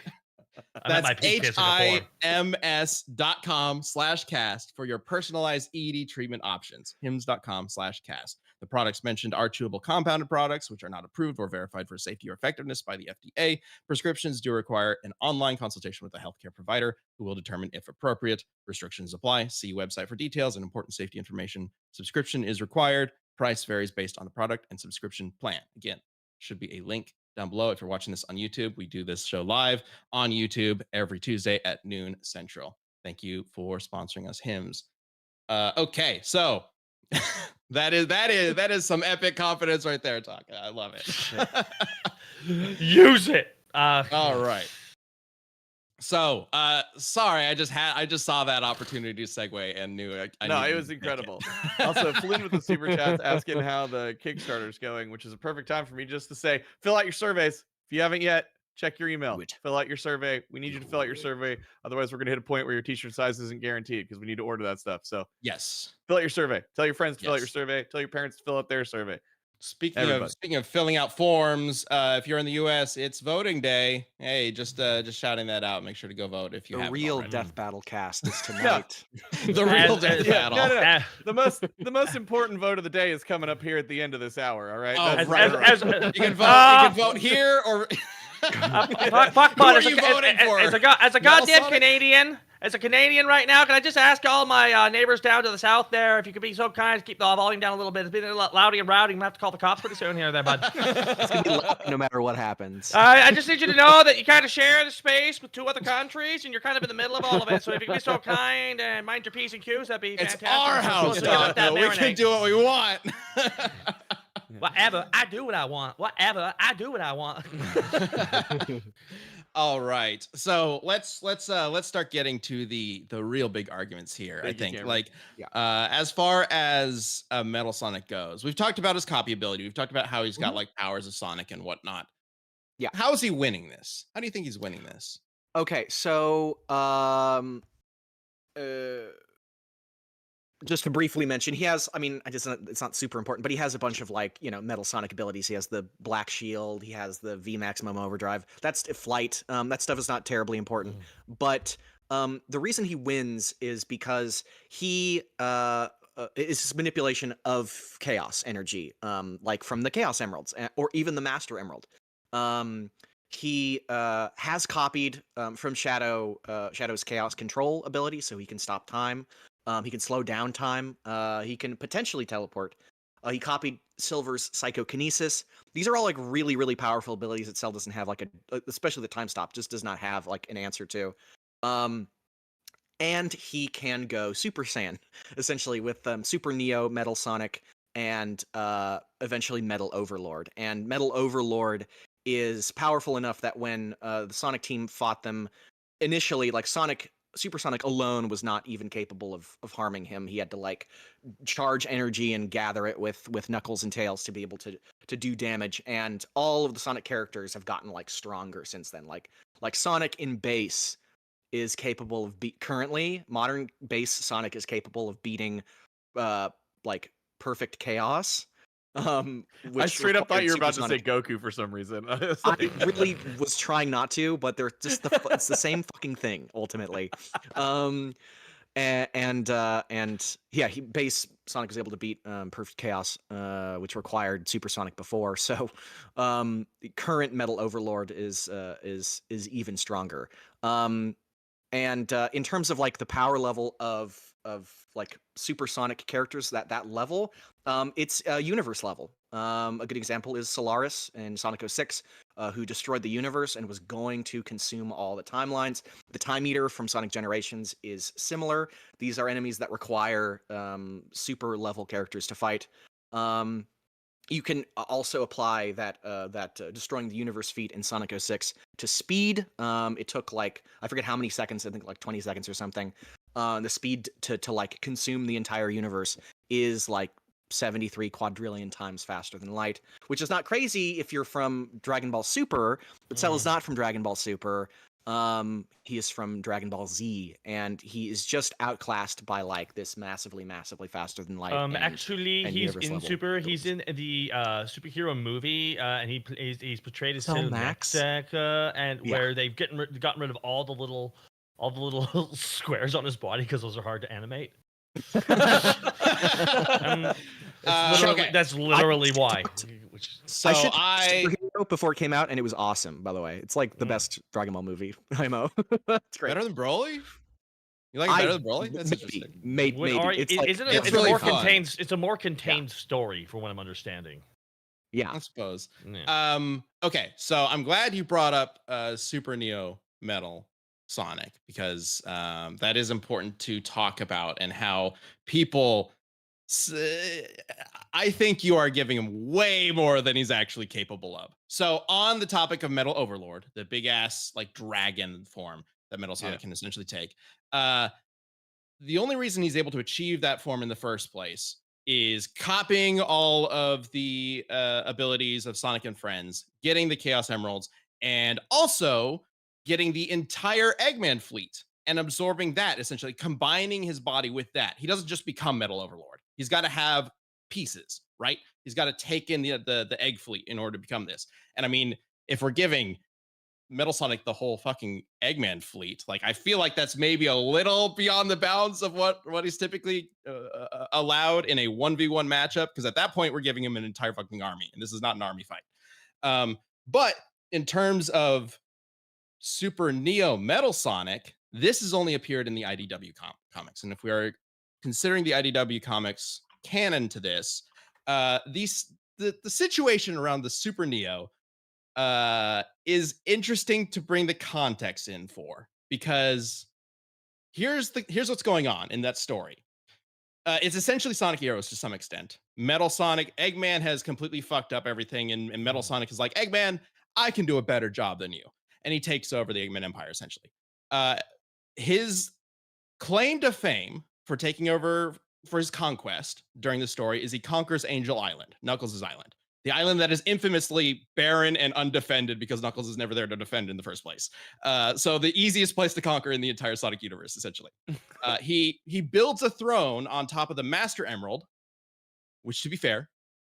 I'm at That's my peak physical form. hims.com/cast for your personalized ED treatment options. hims.com/cast. The products mentioned are chewable compounded products, which are not approved or verified for safety or effectiveness by the FDA. Prescriptions do require an online consultation with a healthcare provider who will determine if appropriate. Restrictions apply. See website for details and important safety information. Subscription is required. Price varies based on the product and subscription plan. Again, should be a link down below. If you're watching this on YouTube, we do this show live on YouTube every Tuesday at noon Central. Thank you for sponsoring us, Hims. Okay, so that is some epic confidence right there, Taka. I love it. Use it. All right. So, sorry, I just saw that opportunity to segue and knew I No, needed it was to make incredible. Also, Flynn with the super chats asking how the Kickstarter's going, which is a perfect time for me just to say, fill out your surveys. If you haven't yet, check your email. Fill out your survey. We need you to fill out your survey. Otherwise, we're going to hit a point where your t-shirt size isn't guaranteed because we need to order that stuff. So Yes. fill out your survey. Tell your friends to fill out your Yes. survey. Tell your parents to fill out their survey. Speaking of filling out forms, if you're in the U.S., it's voting day. Hey, just shouting that out. Make sure to go vote if you have. The real already. Death Battle cast is tonight. The real Death Battle. No. The most important vote of the day is coming up here at the end of this hour. All right. Oh, That's right. right. You can vote here or. Fuck, Who are you voting for? As a goddamn Canadian, as a Canadian right now, can I just ask all my neighbors down to the south there if you could be so kind to keep the volume down a little bit? It's been a lot loudy and rowdy. I'm gonna have to call the cops pretty soon here, there, bud. It's gonna be loud no matter what happens. I just need you to know that you kind of share the space with 2 other countries, and you're kind of in the middle of all of it. So if you could be so kind and mind your P's and Q's, that'd be It's fantastic. our house, Taco. We can do what we want. Whatever, I do what I want. Whatever, I do what I want. All right, so let's start getting to the real big arguments here. Thank I think, you, Cameron. as far as Metal Sonic goes, we've talked about his copy ability. We've talked about how he's got like powers of Sonic and whatnot. Yeah, how is he winning this? How do you think he's winning this? Okay, so just to briefly mention, he has, I mean, it's not super important, but he has a bunch of like, Metal Sonic abilities. He has the Black Shield, he has the V Maximum Overdrive. That's flight. That stuff is not terribly important. But the reason he wins is because he is his manipulation of chaos energy, like from the Chaos Emeralds or even the Master Emerald. He has copied from Shadow's Chaos Control ability, so he can stop time. He can slow down time. He can potentially teleport. He copied Silver's Psychokinesis. These are all like really, really powerful abilities that Cell doesn't have, like especially the time stop just does not have like an answer to. And he can go Super Saiyan, essentially with Super Neo, Metal Sonic, and eventually Metal Overlord. And Metal Overlord is powerful enough that when the Sonic team fought them initially, like Super Sonic alone was not even capable of harming him. He had to like charge energy and gather it with Knuckles and Tails to be able to do damage. And all of the Sonic characters have gotten like stronger since then. Like Sonic in base is capable of currently modern base Sonic is capable of beating like perfect chaos. I straight up thought you were about to say Goku for some reason. I really was trying not to, but they're just it's the same fucking thing ultimately. And yeah, base Sonic was able to beat Perfect Chaos, which required Super Sonic before. So the current Metal Overlord is even stronger. And in terms of like the power level of like supersonic characters, that level, it's a universe level. A good example is Solaris in Sonic 06, who destroyed the universe and was going to consume all the timelines. The Time Eater from Sonic Generations is similar. These are enemies that require super level characters to fight. You can also apply that destroying the universe feat in Sonic 06 to speed. It took like, I forget how many seconds, I think like 20 seconds or something. The speed to like consume the entire universe is like 73 quadrillion times faster than light, which is not crazy if you're from Dragon Ball Super, but Cell is not from Dragon Ball Super. He is from Dragon Ball Z, and he is just outclassed by like this massively, massively faster than light. Actually, and he's universe in level Super. He's abilities. in the superhero movie, and he's portrayed as Cell Cell Max? and Yeah. where they've gotten rid of all the little squares on his body because those are hard to animate. Okay. That's literally why. Which So I should superhero before it came out, and it was awesome. By the way, it's like the best Dragon Ball movie. IMO. It's great. better than Broly? You like it better than Broly? That's interesting. Maybe. It's like, isn't it's it's really a more fun. contained? It's a more contained story, for what I'm understanding. yeah. I suppose. Yeah. Okay, so I'm glad you brought up Super Neo Metal Sonic, because that is important to talk about, and how people I think you are giving him way more than he's actually capable of. So on the topic of Metal Overlord, the big ass like dragon form that Metal Sonic can essentially take, the only reason he's able to achieve that form in the first place is copying all of the abilities of Sonic and Friends, getting the Chaos Emeralds, and also getting the entire Eggman fleet and absorbing that, essentially combining his body with that. He doesn't just become Metal Overlord. He's got to have pieces, right? He's got to take in the egg fleet in order to become this. And I mean, if we're giving Metal Sonic the whole fucking Eggman fleet, like I feel like that's maybe a little beyond the bounds of what is typically allowed in a 1v1 matchup, because at that point we're giving him an entire fucking army, and this is not an army fight. But in terms of Super Neo Metal Sonic, this has only appeared in the IDW comics, and if we are considering the IDW comics canon to this, the situation around the Super Neo is interesting to bring the context in for, because here's what's going on in that story. It's essentially Sonic Heroes to some extent. Metal Sonic, Eggman has completely fucked up everything, and Metal Sonic is like, Eggman, I can do a better job than you. And he takes over the Eggman Empire, essentially. His claim to fame for taking over for his conquest during the story is he conquers Angel Island, Knuckles' island. The island that is infamously barren and undefended because Knuckles is never there to defend in the first place. So the easiest place to conquer in the entire Sonic universe, essentially. He builds a throne on top of the Master Emerald, which, to be fair,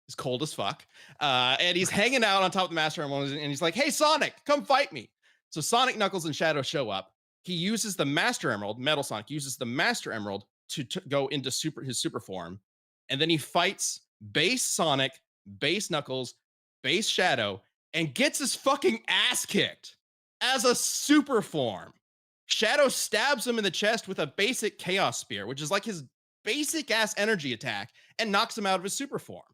is cold as fuck. And he's hanging out on top of the Master Emerald, and he's like, hey, Sonic, come fight me. So Sonic, Knuckles, and Shadow show up. He uses the Master Emerald, Metal Sonic uses the Master Emerald to go into his super form. And then he fights base Sonic, base Knuckles, base Shadow, and gets his fucking ass kicked as a super form. Shadow stabs him in the chest with a basic Chaos Spear, which is like his basic ass energy attack, and knocks him out of his super form.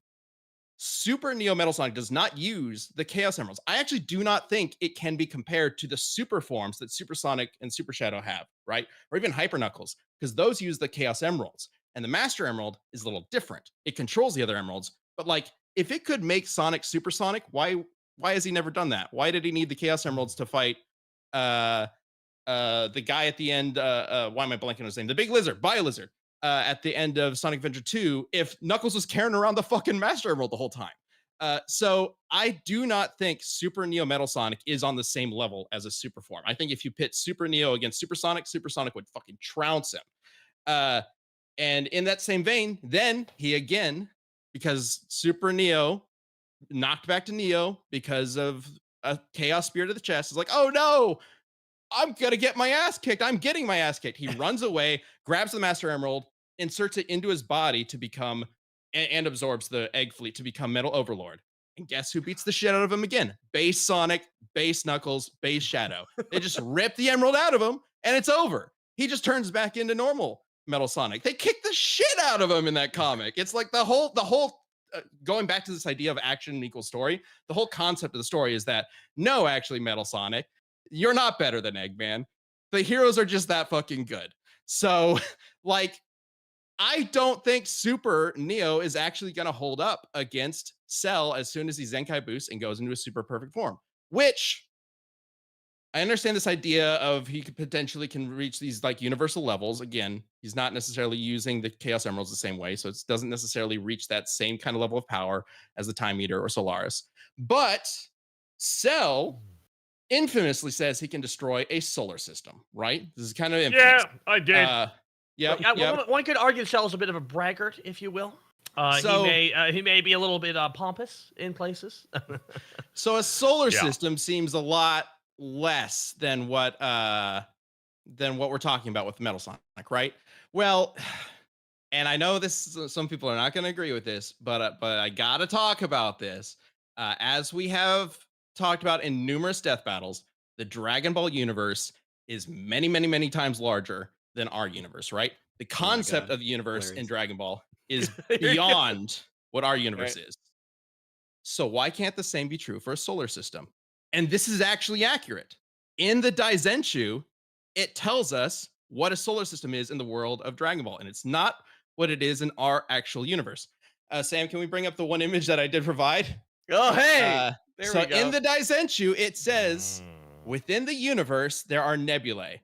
Super Neo Metal Sonic does not use the Chaos Emeralds. I actually do not think it can be compared to the super forms that Super Sonic and Super Shadow have, right? Or even Hyper Knuckles, because those use the Chaos Emeralds. And the Master Emerald is a little different. It controls the other emeralds, but like, if it could make Sonic Super Sonic, why has he never done that? Why did he need the Chaos Emeralds to fight the guy at the end? Why am I blanking on his name? The big lizard, Bio-Lizard. At the end of Sonic Adventure 2, if Knuckles was carrying around the fucking Master Emerald the whole time. So I do not think Super Neo Metal Sonic is on the same level as a super form. I think if you pit Super Neo against Super Sonic would fucking trounce him. And in that same vein, then he again, because Super Neo knocked back to Neo because of a Chaos Spear to the chest, is like, oh no, I'm gonna get my ass kicked. I'm getting my ass kicked. He runs away, grabs the Master Emerald, inserts it into his body to become, and absorbs the egg fleet to become Metal Overlord. And guess who beats the shit out of him again? Base Sonic, base Knuckles, base Shadow. They just rip the emerald out of him, and it's over. He just turns back into normal Metal Sonic. They kick the shit out of him in that comic. It's like the whole going back to this idea of action equals story. The whole concept of the story is that no, actually, Metal Sonic, you're not better than Eggman. The heroes are just that fucking good. So, like, I don't think Super Neo is actually going to hold up against Cell as soon as he Zenkai boosts and goes into a super perfect form, which I understand this idea of he could potentially can reach these like universal levels. Again, he's not necessarily using the Chaos Emeralds the same way, so it doesn't necessarily reach that same kind of level of power as the Time Eater or Solaris. But Cell infamously says he can destroy a solar system, right? This is kind of infamous. Yeah, I did. Yep. One could argue Cell is a bit of a braggart, if you will. So- he may be a little bit pompous in places. So a solar Yeah. system seems a lot less than what we're talking about with Metal Sonic, right? Well, and I know this some people are not going to agree with this, but I got to talk about this. As we have talked about in numerous death battles, the Dragon Ball universe is many, many, many times larger than our universe, right? The concept God. of the universe in Hilarious. Dragon Ball is Here you go. beyond what our universe is. So why can't the same be true for a solar system? And this is actually accurate. In the Daizenshu, it tells us what a solar system is in the world of Dragon Ball, and it's not what it is in our actual universe. Sam, can we bring up the one image that I did provide? Oh, hey! There So we go. in the Daizenshu, it says within the universe there are nebulae.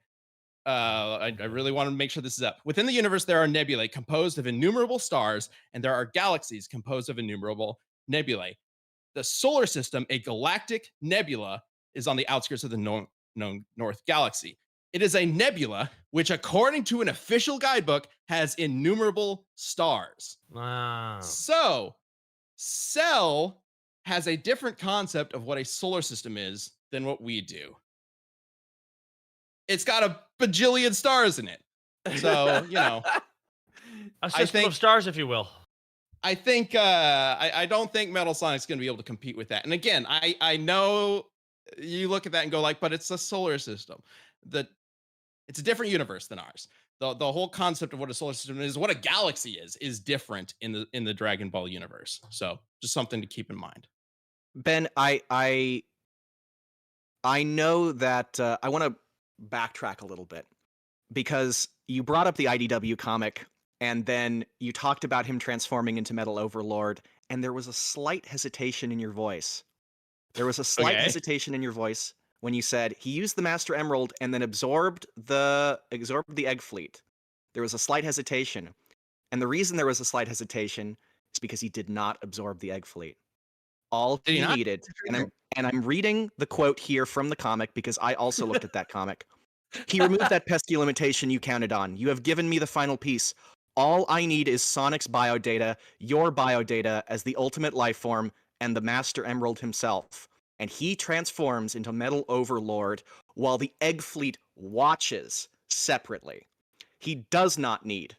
I really want to make sure this is up. Within the universe, there are nebulae composed of innumerable stars, and there are galaxies composed of innumerable nebulae. The solar system, a galactic nebula, is on the outskirts of the known North Galaxy. It is a nebula which, according to an official guidebook, has innumerable stars. Wow. So, Cell has a different concept of what a solar system is than what we do. It's got a bajillion stars in it. So, A system of stars, if you will. I think I don't think Metal Sonic's going to be able to compete with that. And again, I know you look at that and go like, but it's a solar system. It's a different universe than ours. The whole concept of what a solar system is, what a galaxy is different in the Dragon Ball universe. So just something to keep in mind. Ben, I know that I want to backtrack a little bit because you brought up the IDW comic and then you talked about him transforming into Metal Overlord, and there was a slight hesitation in your voice. There was a slight hesitation in your voice when you said he used the Master Emerald and then absorbed the Egg Fleet. There was a slight hesitation. And the reason there was a slight hesitation is because he did not absorb the Egg Fleet. All he needed, and I'm reading the quote here from the comic because I also looked at that comic. He removed that pesky limitation you counted on. You have given me the final piece. All I need is Sonic's biodata, your biodata as the ultimate life form, and the Master Emerald himself. And he transforms into Metal Overlord while the Egg Fleet watches separately. He does not need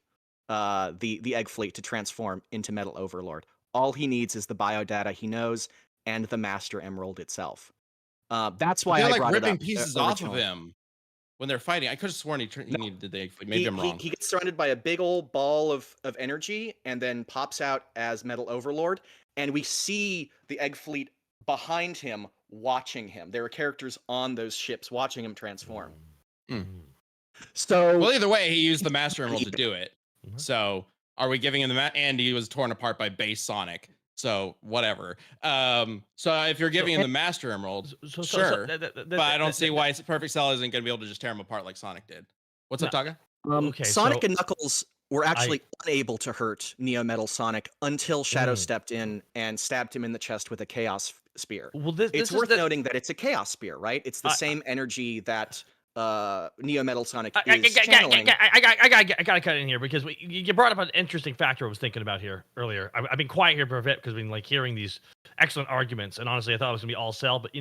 the Egg Fleet to transform into Metal Overlord. All he needs is the biodata he knows and the Master Emerald itself. That's why They're I brought it up. ripping pieces off of originally. him when they're fighting. I could have sworn he needed the Egg Fleet. Maybe I'm wrong. He gets surrounded by a big old ball of energy and then pops out as Metal Overlord. And we see the Egg Fleet behind him watching him. There are characters on those ships watching him transform. So, well, either way, he used the Master Emerald to do it. So are we giving him the and he was torn apart by base Sonic. So whatever. So if you're giving him the Master Emerald, sure. But I don't see why Perfect Cell isn't going to be able to just tear him apart like Sonic did. What's up, Taka? Okay, Sonic and Knuckles were actually unable to hurt Neo Metal Sonic until Shadow stepped in and stabbed him in the chest with a Chaos Spear. Well, it's worth noting that it's a Chaos Spear, right? It's the same energy that Neo Metal Sonic is channeling. I gotta cut in here because you brought up an interesting factor I was thinking about here earlier. I've been quiet here for a bit because I've been hearing these excellent arguments, and honestly, I thought it was gonna be all Cell, but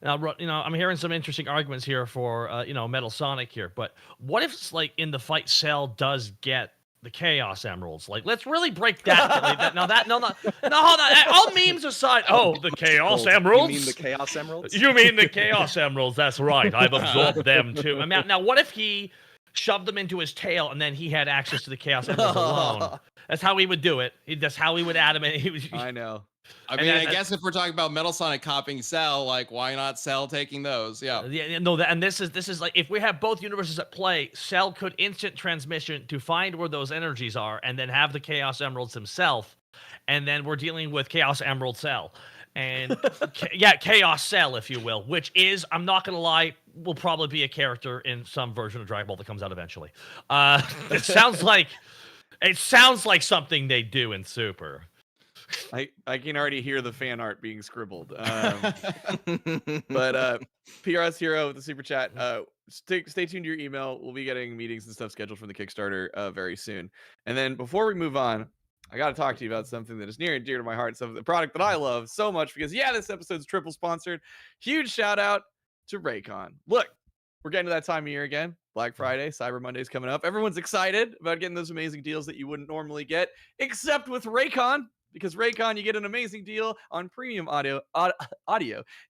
I'm hearing some interesting arguments here for Metal Sonic here. But what if in the fight, Cell does get the Chaos Emeralds? Let's really break that. No, hold on. All memes aside. Oh, the Chaos Emeralds. You mean the Chaos Emeralds? You mean the Chaos Emeralds? That's right. I've absorbed them too. Now, what if he shoved them into his tail and then he had access to the Chaos Emeralds alone? That's how he would do it. That's how he would add them in. I know. I mean, I guess if we're talking about Metal Sonic copying Cell, why not Cell taking those? Yeah. And this is if we have both universes at play, Cell could instant transmission to find where those energies are, and then have the Chaos Emeralds himself, and then we're dealing with Chaos Emerald Cell, and Chaos Cell, if you will, which is, I'm not gonna lie, will probably be a character in some version of Dragon Ball that comes out eventually. It sounds like something they do in Super. I can already hear the fan art being scribbled. But PRS Hero with the super chat. Stay tuned to your email. We'll be getting meetings and stuff scheduled from the Kickstarter very soon. And then before we move on, I got to talk to you about something that is near and dear to my heart. Some of the product that I love so much because this episode's triple sponsored. Huge shout out to Raycon. Look, we're getting to that time of year again. Black Friday, Cyber Monday's coming up. Everyone's excited about getting those amazing deals that you wouldn't normally get, except with Raycon. Because Raycon, you get an amazing deal on premium audio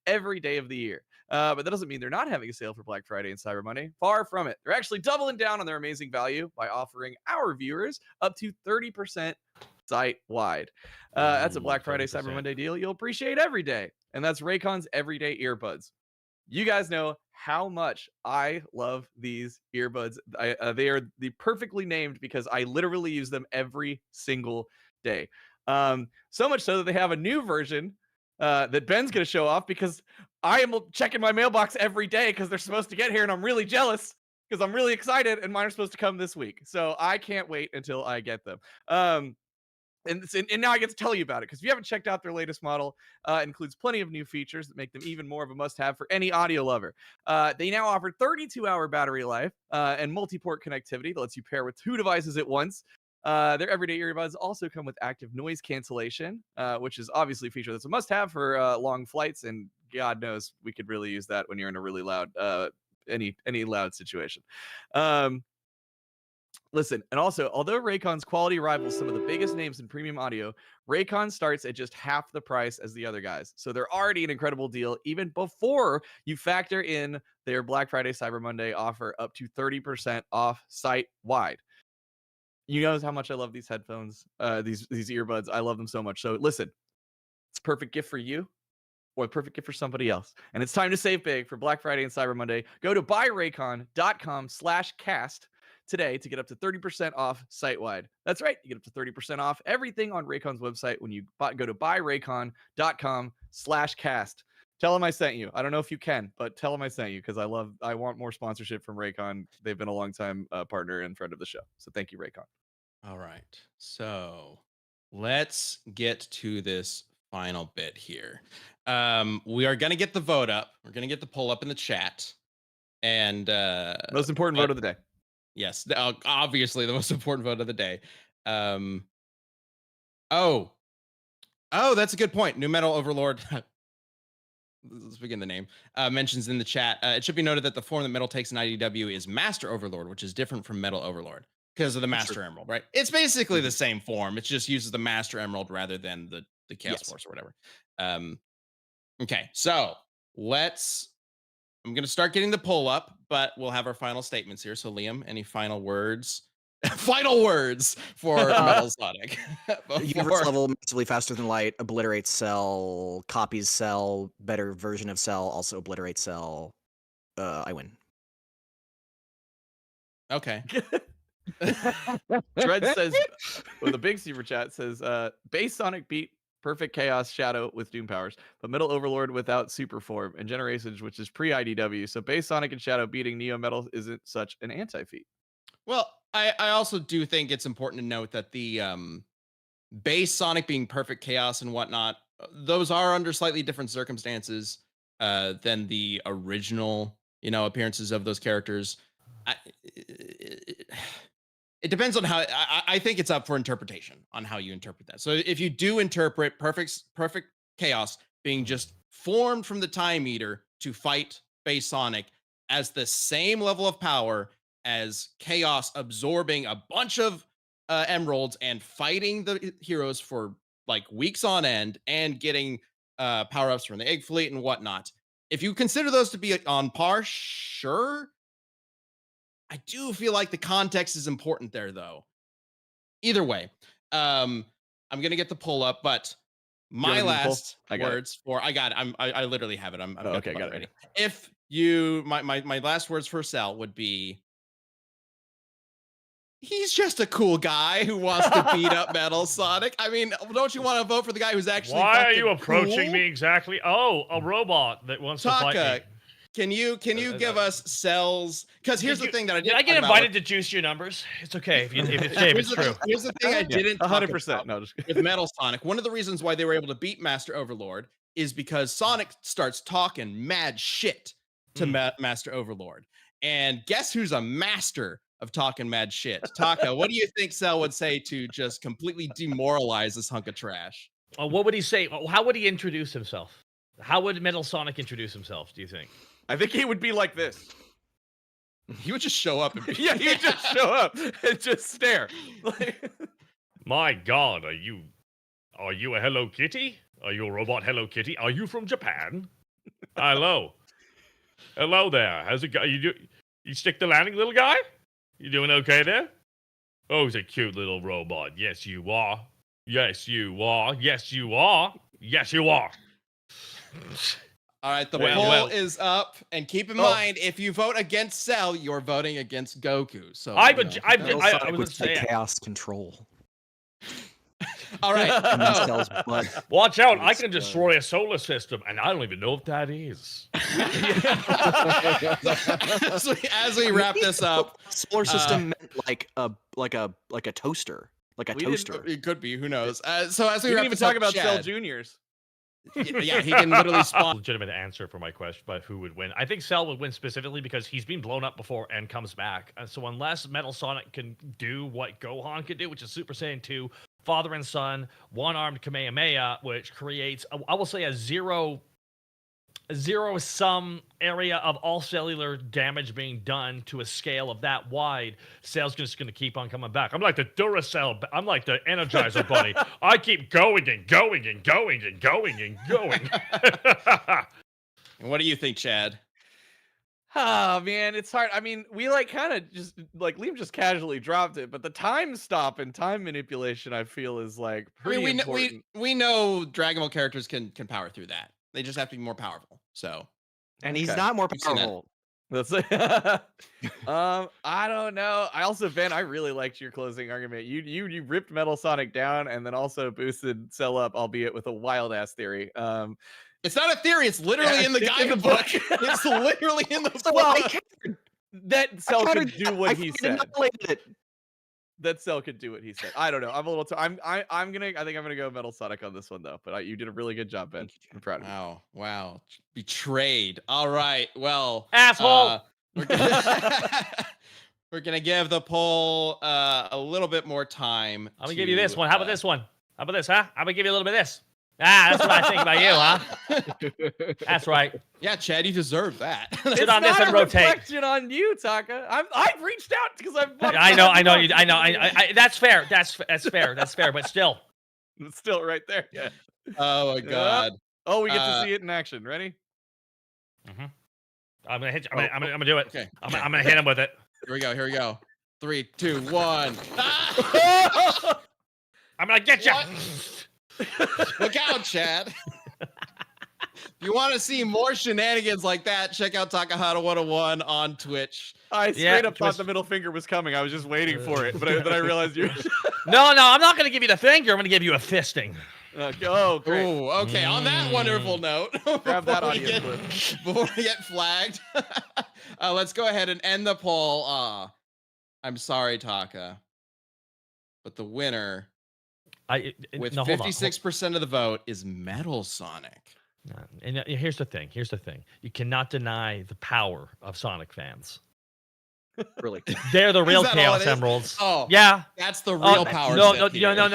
every day of the year. But that doesn't mean they're not having a sale for Black Friday and Cyber Monday. Far from it. They're actually doubling down on their amazing value by offering our viewers up to 30% site-wide. That's a Black Friday, 30%. Cyber Monday deal you'll appreciate every day. And that's Raycon's everyday earbuds. You guys know how much I love these earbuds. They are the perfectly named because I literally use them every single day. So much so that they have a new version that Ben's going to show off because I am checking my mailbox every day because they're supposed to get here and I'm really jealous because I'm really excited and mine are supposed to come this week. So I can't wait until I get them. And now I get to tell you about it because if you haven't checked out their latest model, it includes plenty of new features that make them even more of a must-have for any audio lover. They now offer 32-hour battery life and multi-port connectivity that lets you pair with 2 devices at once. Their everyday earbuds also come with active noise cancellation, which is obviously a feature that's a must-have for long flights, and God knows we could really use that when you're in a really loud, any loud situation. Listen, and also, although Raycon's quality rivals some of the biggest names in premium audio, Raycon starts at just half the price as the other guys. So they're already an incredible deal, even before you factor in their Black Friday, Cyber Monday offer up to 30% off site-wide. You know how much I love these headphones, these earbuds. I love them so much. So listen, it's a perfect gift for you or a perfect gift for somebody else. And it's time to save big for Black Friday and Cyber Monday. Go to buyraycon.com/cast today to get up to 30% off site-wide. That's right. You get up to 30% off everything on Raycon's website when you go to buyraycon.com/cast. Tell them I sent you. I don't know if you can, but tell them I sent you because I want more sponsorship from Raycon. They've been a long-time partner and friend of the show. So thank you, Raycon. All right. So let's get to this final bit here. We are going to get the vote up. We're going to get the poll up in the chat. And most important vote of the day. Yes, obviously the most important vote of the day. Oh, that's a good point. New Metal Overlord. Let's begin the name. Mentions in the chat. It should be noted that the form that Metal takes in IDW is Master Overlord, which is different from Metal Overlord because of the Master Emerald, right? It's basically the same form. It just uses the Master Emerald rather than the Chaos Force or whatever. Okay, so I'm going to start getting the poll up, but we'll have our final statements here. So, Liam, any final words? Final words for Metal Sonic. Universe level, massively faster than light, obliterates cell, copies cell, better version of cell, also obliterates cell. I win. Okay. Dread says, with a big super chat says, base Sonic beat Perfect Chaos Shadow with Doom powers, but Metal Overlord without super form and Generations, which is pre-IDW. So base Sonic and Shadow beating Neo Metal isn't such an anti-feat. Well, I also do think it's important to note that the base Sonic being Perfect Chaos and whatnot, those are under slightly different circumstances than the original, appearances of those characters. It depends on how. I think it's up for interpretation on how you interpret that. So if you do interpret Perfect Chaos being just formed from the Time Eater to fight base Sonic as the same level of power as Chaos absorbing a bunch of emeralds and fighting the heroes for like weeks on end and getting power-ups from the Egg Fleet and whatnot. If you consider those to be on par, sure. I do feel like the context is important there, though. Either way, I'm gonna get the poll up, but my last words for I literally have it. Okay, got it ready. If you my last words for Sal would be, he's just a cool guy who wants to beat up Metal Sonic. I mean, don't you want to vote for the guy who's actually? Why are you approaching me exactly? Oh, a robot that wants to fight me. Can you give us Cell's? Because here's the thing that I did I get invited to juice your numbers? It's okay if it's true. Here's the thing I didn't 100%. No, just with Metal Sonic. One of the reasons why they were able to beat Master Overlord is because Sonic starts talking mad shit to Master Overlord. And guess who's a master of talking mad shit? Taka, what do you think Cell would say to just completely demoralize this hunk of trash? What would he say? How would he introduce himself? How would Metal Sonic introduce himself, do you think? I think he would be like this. He would just show up and be Yeah, he would just show up and just stare. My God, are you a Hello Kitty? Are you a robot Hello Kitty? Are you from Japan? Hello. Hello there. How's it go? You stick the landing, little guy? You doing okay there? Oh, he's a cute little robot. Yes, you are. Yes, you are. Yes, you are. Yes, you are. All right, the poll is up, and keep in mind, if you vote against Cell, you're voting against Goku. So I would say chaos control. All right, watch out! I can destroy a solar system, and I don't even know what that is. As we wrap this up, solar system meant like a toaster, like a toaster. It could be. Who knows? So as we didn't wrap even this talk up, about Chad, Cell Juniors. Yeah, he can literally spawn. Legitimate answer for my question, but who would win? I think Cell would win specifically because he's been blown up before and comes back. So unless Metal Sonic can do what Gohan could do, which is Super Saiyan 2, father and son, one-armed Kamehameha, which creates, I will say, a zero-sum area of all cellular damage being done to a scale of that wide, Cell's just going to keep on coming back. I'm like the Duracell. I'm like the Energizer Bunny. I keep going and going and going and going and going. And what do you think, Chad? Oh man, it's hard. I mean, we kind of just Liam just casually dropped it, but the time stop and time manipulation, I feel, is pretty important. We know Dragon Ball characters can power through that. They just have to be more powerful. So, and he's not more powerful. That's I don't know. I also, Ben, I really liked your closing argument. You ripped Metal Sonic down and then also boosted Cell up, albeit with a wild ass theory. It's not a theory. It's literally in the guide book. It's literally in the book. Well, that Cell could do what he said. It. That Cell could do what he said. I don't know. I'm a little. I think I'm gonna go Metal Sonic on this one though. But you did a really good job, Ben. I'm proud of you. Wow. Betrayed. All right. Well, asshole. We're gonna give the poll a little bit more time. I'm gonna give you this one. How about this one? How about this, huh? I'm gonna give you a little bit of this. That's what I think about you, huh? That's right. Yeah, Chad, you deserve that. Sit on this and rotate. Reflection on you, Taka. I've reached out because I know. That's fair. That's fair. That's fair. But still, it's still right there. Yeah. Oh my God. Oh, we get to see it in action. Ready? Mm-hmm. I'm gonna hit you. I'm gonna do it. Okay. I'm gonna hit him with it. Here we go. 3, 2, 1. I'm gonna get you. Look out, Chad. If you want to see more shenanigans like that, check out Takahata 101 on Twitch. I straight up thought the middle finger was coming. I was just waiting for it, but then I realized you. No, I'm not gonna give you the finger. I'm gonna give you a fisting. Oh, great. Ooh, okay. On that wonderful note, grab that audio clip before we get flagged. Let's go ahead and end the poll. I'm sorry, Taka, but the winner with 56% of the vote is Metal Sonic. And here's the thing. You cannot deny the power of Sonic fans. Really, they're the real Chaos Emeralds. Oh, yeah, that's the real power. No.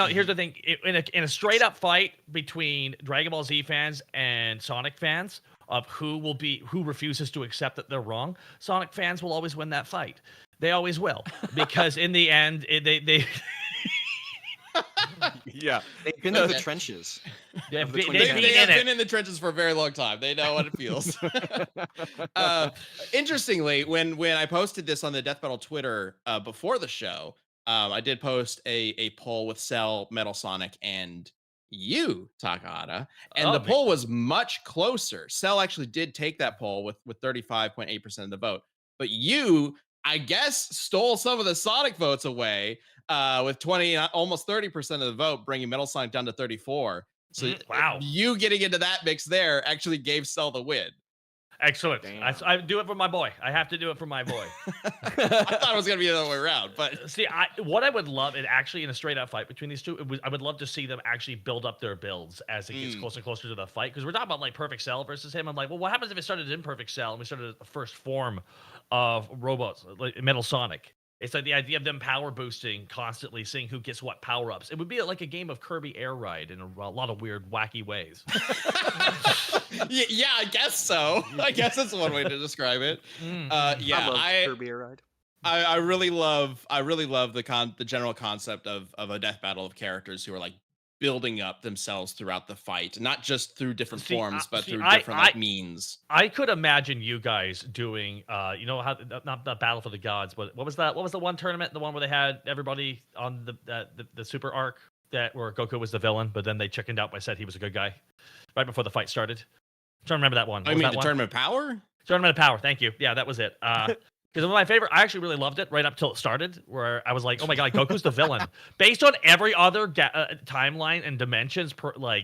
Here's the thing. In a straight up fight between Dragon Ball Z fans and Sonic fans of who refuses to accept that they're wrong, Sonic fans will always win that fight. They always will, because in the end, they yeah, they've been in the trenches. They've been in the trenches for a very long time. They know what it feels. Interestingly, when I posted this on the Death Battle Twitter before the show, I did post a poll with Cell, Metal Sonic, and you, Takahata, and the poll was much closer. Cell actually did take that poll with 35.8% of the vote, but you, I guess, stole some of the Sonic votes away with 20, almost 30% of the vote, bringing Metal Sonic down to 34. So wow, you getting into that mix there actually gave Cell the win. Excellent. I do it for my boy. I have to do it for my boy. I thought it was gonna be the other way around, but See, what I would love, and actually in a straight up fight between these two, I would love to see them actually build up their builds as it gets closer and closer to the fight. Because we're talking about like Perfect Cell versus him. I'm like, well, what happens if it started in Perfect Cell and we started at the first form of robots, like Metal Sonic? It's like the idea of them power boosting constantly, seeing who gets what power ups. It would be like a game of Kirby Air Ride in a lot of weird, wacky ways. yeah, I guess so. I guess that's one way to describe it. Yeah, I love Kirby Air Ride. I really love the general concept of a death battle of characters who are like building up themselves throughout the fight, not just through different forms, but through different means. I could imagine you guys doing, you know, how not the Battle for the Gods, but what was that? What was the one tournament? The one where they had everybody on the super arc where Goku was the villain, but then they chickened out by said he was a good guy right before the fight started. I'm trying to remember that one. I mean, the Tournament of Power. Tournament of Power. Thank you. Yeah, that was it. Because one of my favorite, I actually really loved it right up till it started, where I was like, "Oh my god, Goku's the villain." Based on every other timeline and dimensions,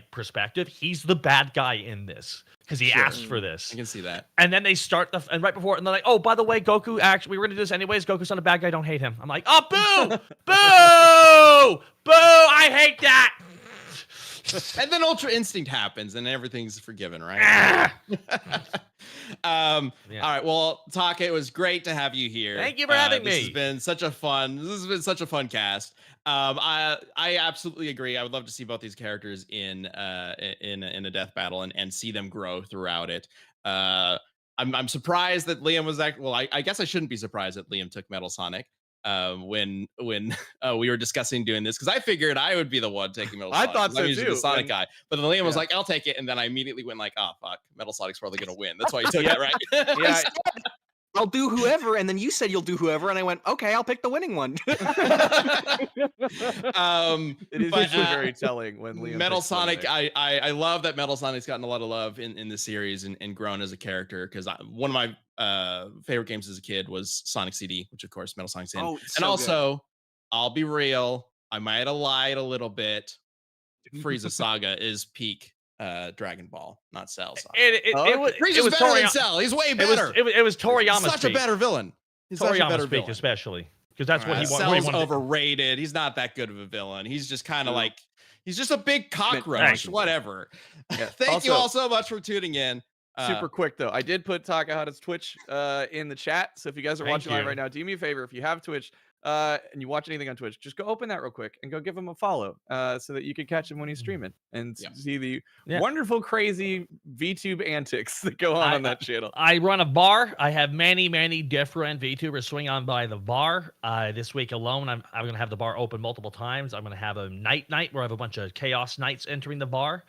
perspective, he's the bad guy in this because he asked for this. I can see that. And then they start and right before, and they're like, "Oh, by the way, Goku actually, we were gonna do this anyways. Goku's not a bad guy. Don't hate him." I'm like, "Oh, boo, boo, boo! I hate that." And then Ultra Instinct happens, and everything's forgiven, right? All right. Well, Taka, it was great to have you here. Thank you for having me. This has been such a fun cast. I absolutely agree. I would love to see both these characters in a death battle and see them grow throughout it. I'm surprised that Liam was I guess I shouldn't be surprised that Liam took Metal Sonic when we were discussing doing this, because I figured I would be the one taking Metal Sonic. I thought so I'm usually too. the Sonic guy, but then Liam was like, "I'll take it," and then I immediately went like, "Oh fuck, Metal Sonic's probably gonna win." That's why you took it, right? Yeah. I'll do whoever, and then you said you'll do whoever, and I went, okay, I'll pick the winning one. It is usually very telling when Liam Metal picks Sonic. Sonic. I love that Metal Sonic's gotten a lot of love in the series and grown as a character, because one of my favorite games as a kid was Sonic CD, which of course Metal Sonic's in. Oh, it's and so also, good. I'll be real, I might have lied a little bit. Frieza Saga is peak Dragon Ball, Not Cell Saga. It was Frieza's better than Cell. He's way better. It was Toriyama's such a better villain. He's such a better Toriyama's peak, villain. especially because that's what he Cell's wanted. overrated. He's not that good of a villain. He's just kind of like, he's just a big cockroach. Thanks. Whatever. Yeah. Thank you all so much for tuning in. Super quick though, I did put Takahata's Twitch in the chat, so if you guys are watching live right now, do me a favor, if you have Twitch and you watch anything on Twitch, just go open that real quick and go give him a follow so that you can catch him when he's streaming and see the wonderful, crazy VTube antics that go on that channel. I run a bar. I have many different VTubers swing on by the bar. This week alone, I'm going to have the bar open multiple times. I'm going to have a night where I have a bunch of Chaos Knights entering the bar.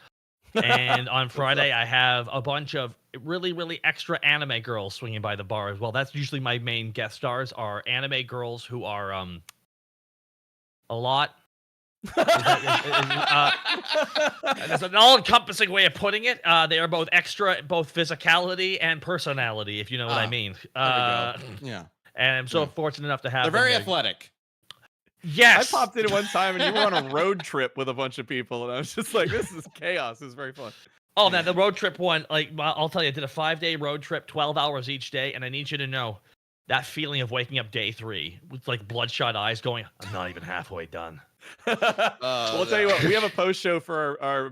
And on Friday, I have a bunch of really extra anime girls swinging by the bar as well. That's usually my main guest stars are anime girls who are a lot. That's an all-encompassing way of putting it. They are both physicality and personality, if you know what I mean. There we go. Yeah. And I'm so fortunate enough to have They're very athletic. Yes. I popped in one time and you were on a road trip with a bunch of people, and I was just like, this is chaos. It was very fun. Oh, man, the road trip one, like, I'll tell you, I did a 5-day road trip, 12 hours each day, and I need you to know that feeling of waking up day 3 with, like, bloodshot eyes going, I'm not even halfway done. Well, I'll tell you what, we have a post show for our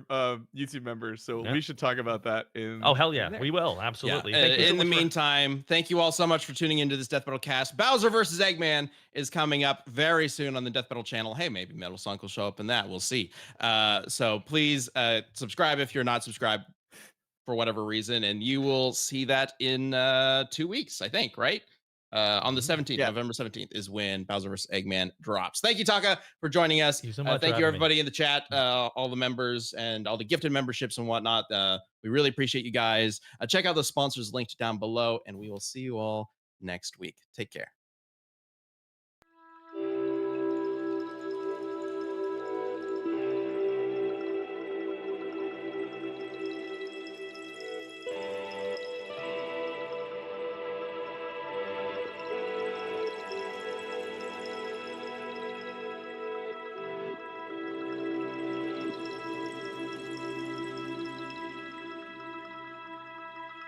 YouTube members, so we should talk about that in. Oh, hell yeah, we will, absolutely. Yeah. In the meantime, thank you all so much for tuning into this Death Battle cast. Bowser versus Eggman is coming up very soon on the Death Battle channel. Hey, maybe Metal Sonic will show up in that. We'll see. So please subscribe if you're not subscribed for whatever reason, and you will see that in 2 weeks, I think, right? On the 17th, November 17th is when Bowser vs. Eggman drops. Thank you, Taka, for joining us. Thank you so much. Thank you, everybody in the chat, all the members and all the gifted memberships and whatnot. We really appreciate you guys. Check out the sponsors linked down below, and we will see you all next week. Take care.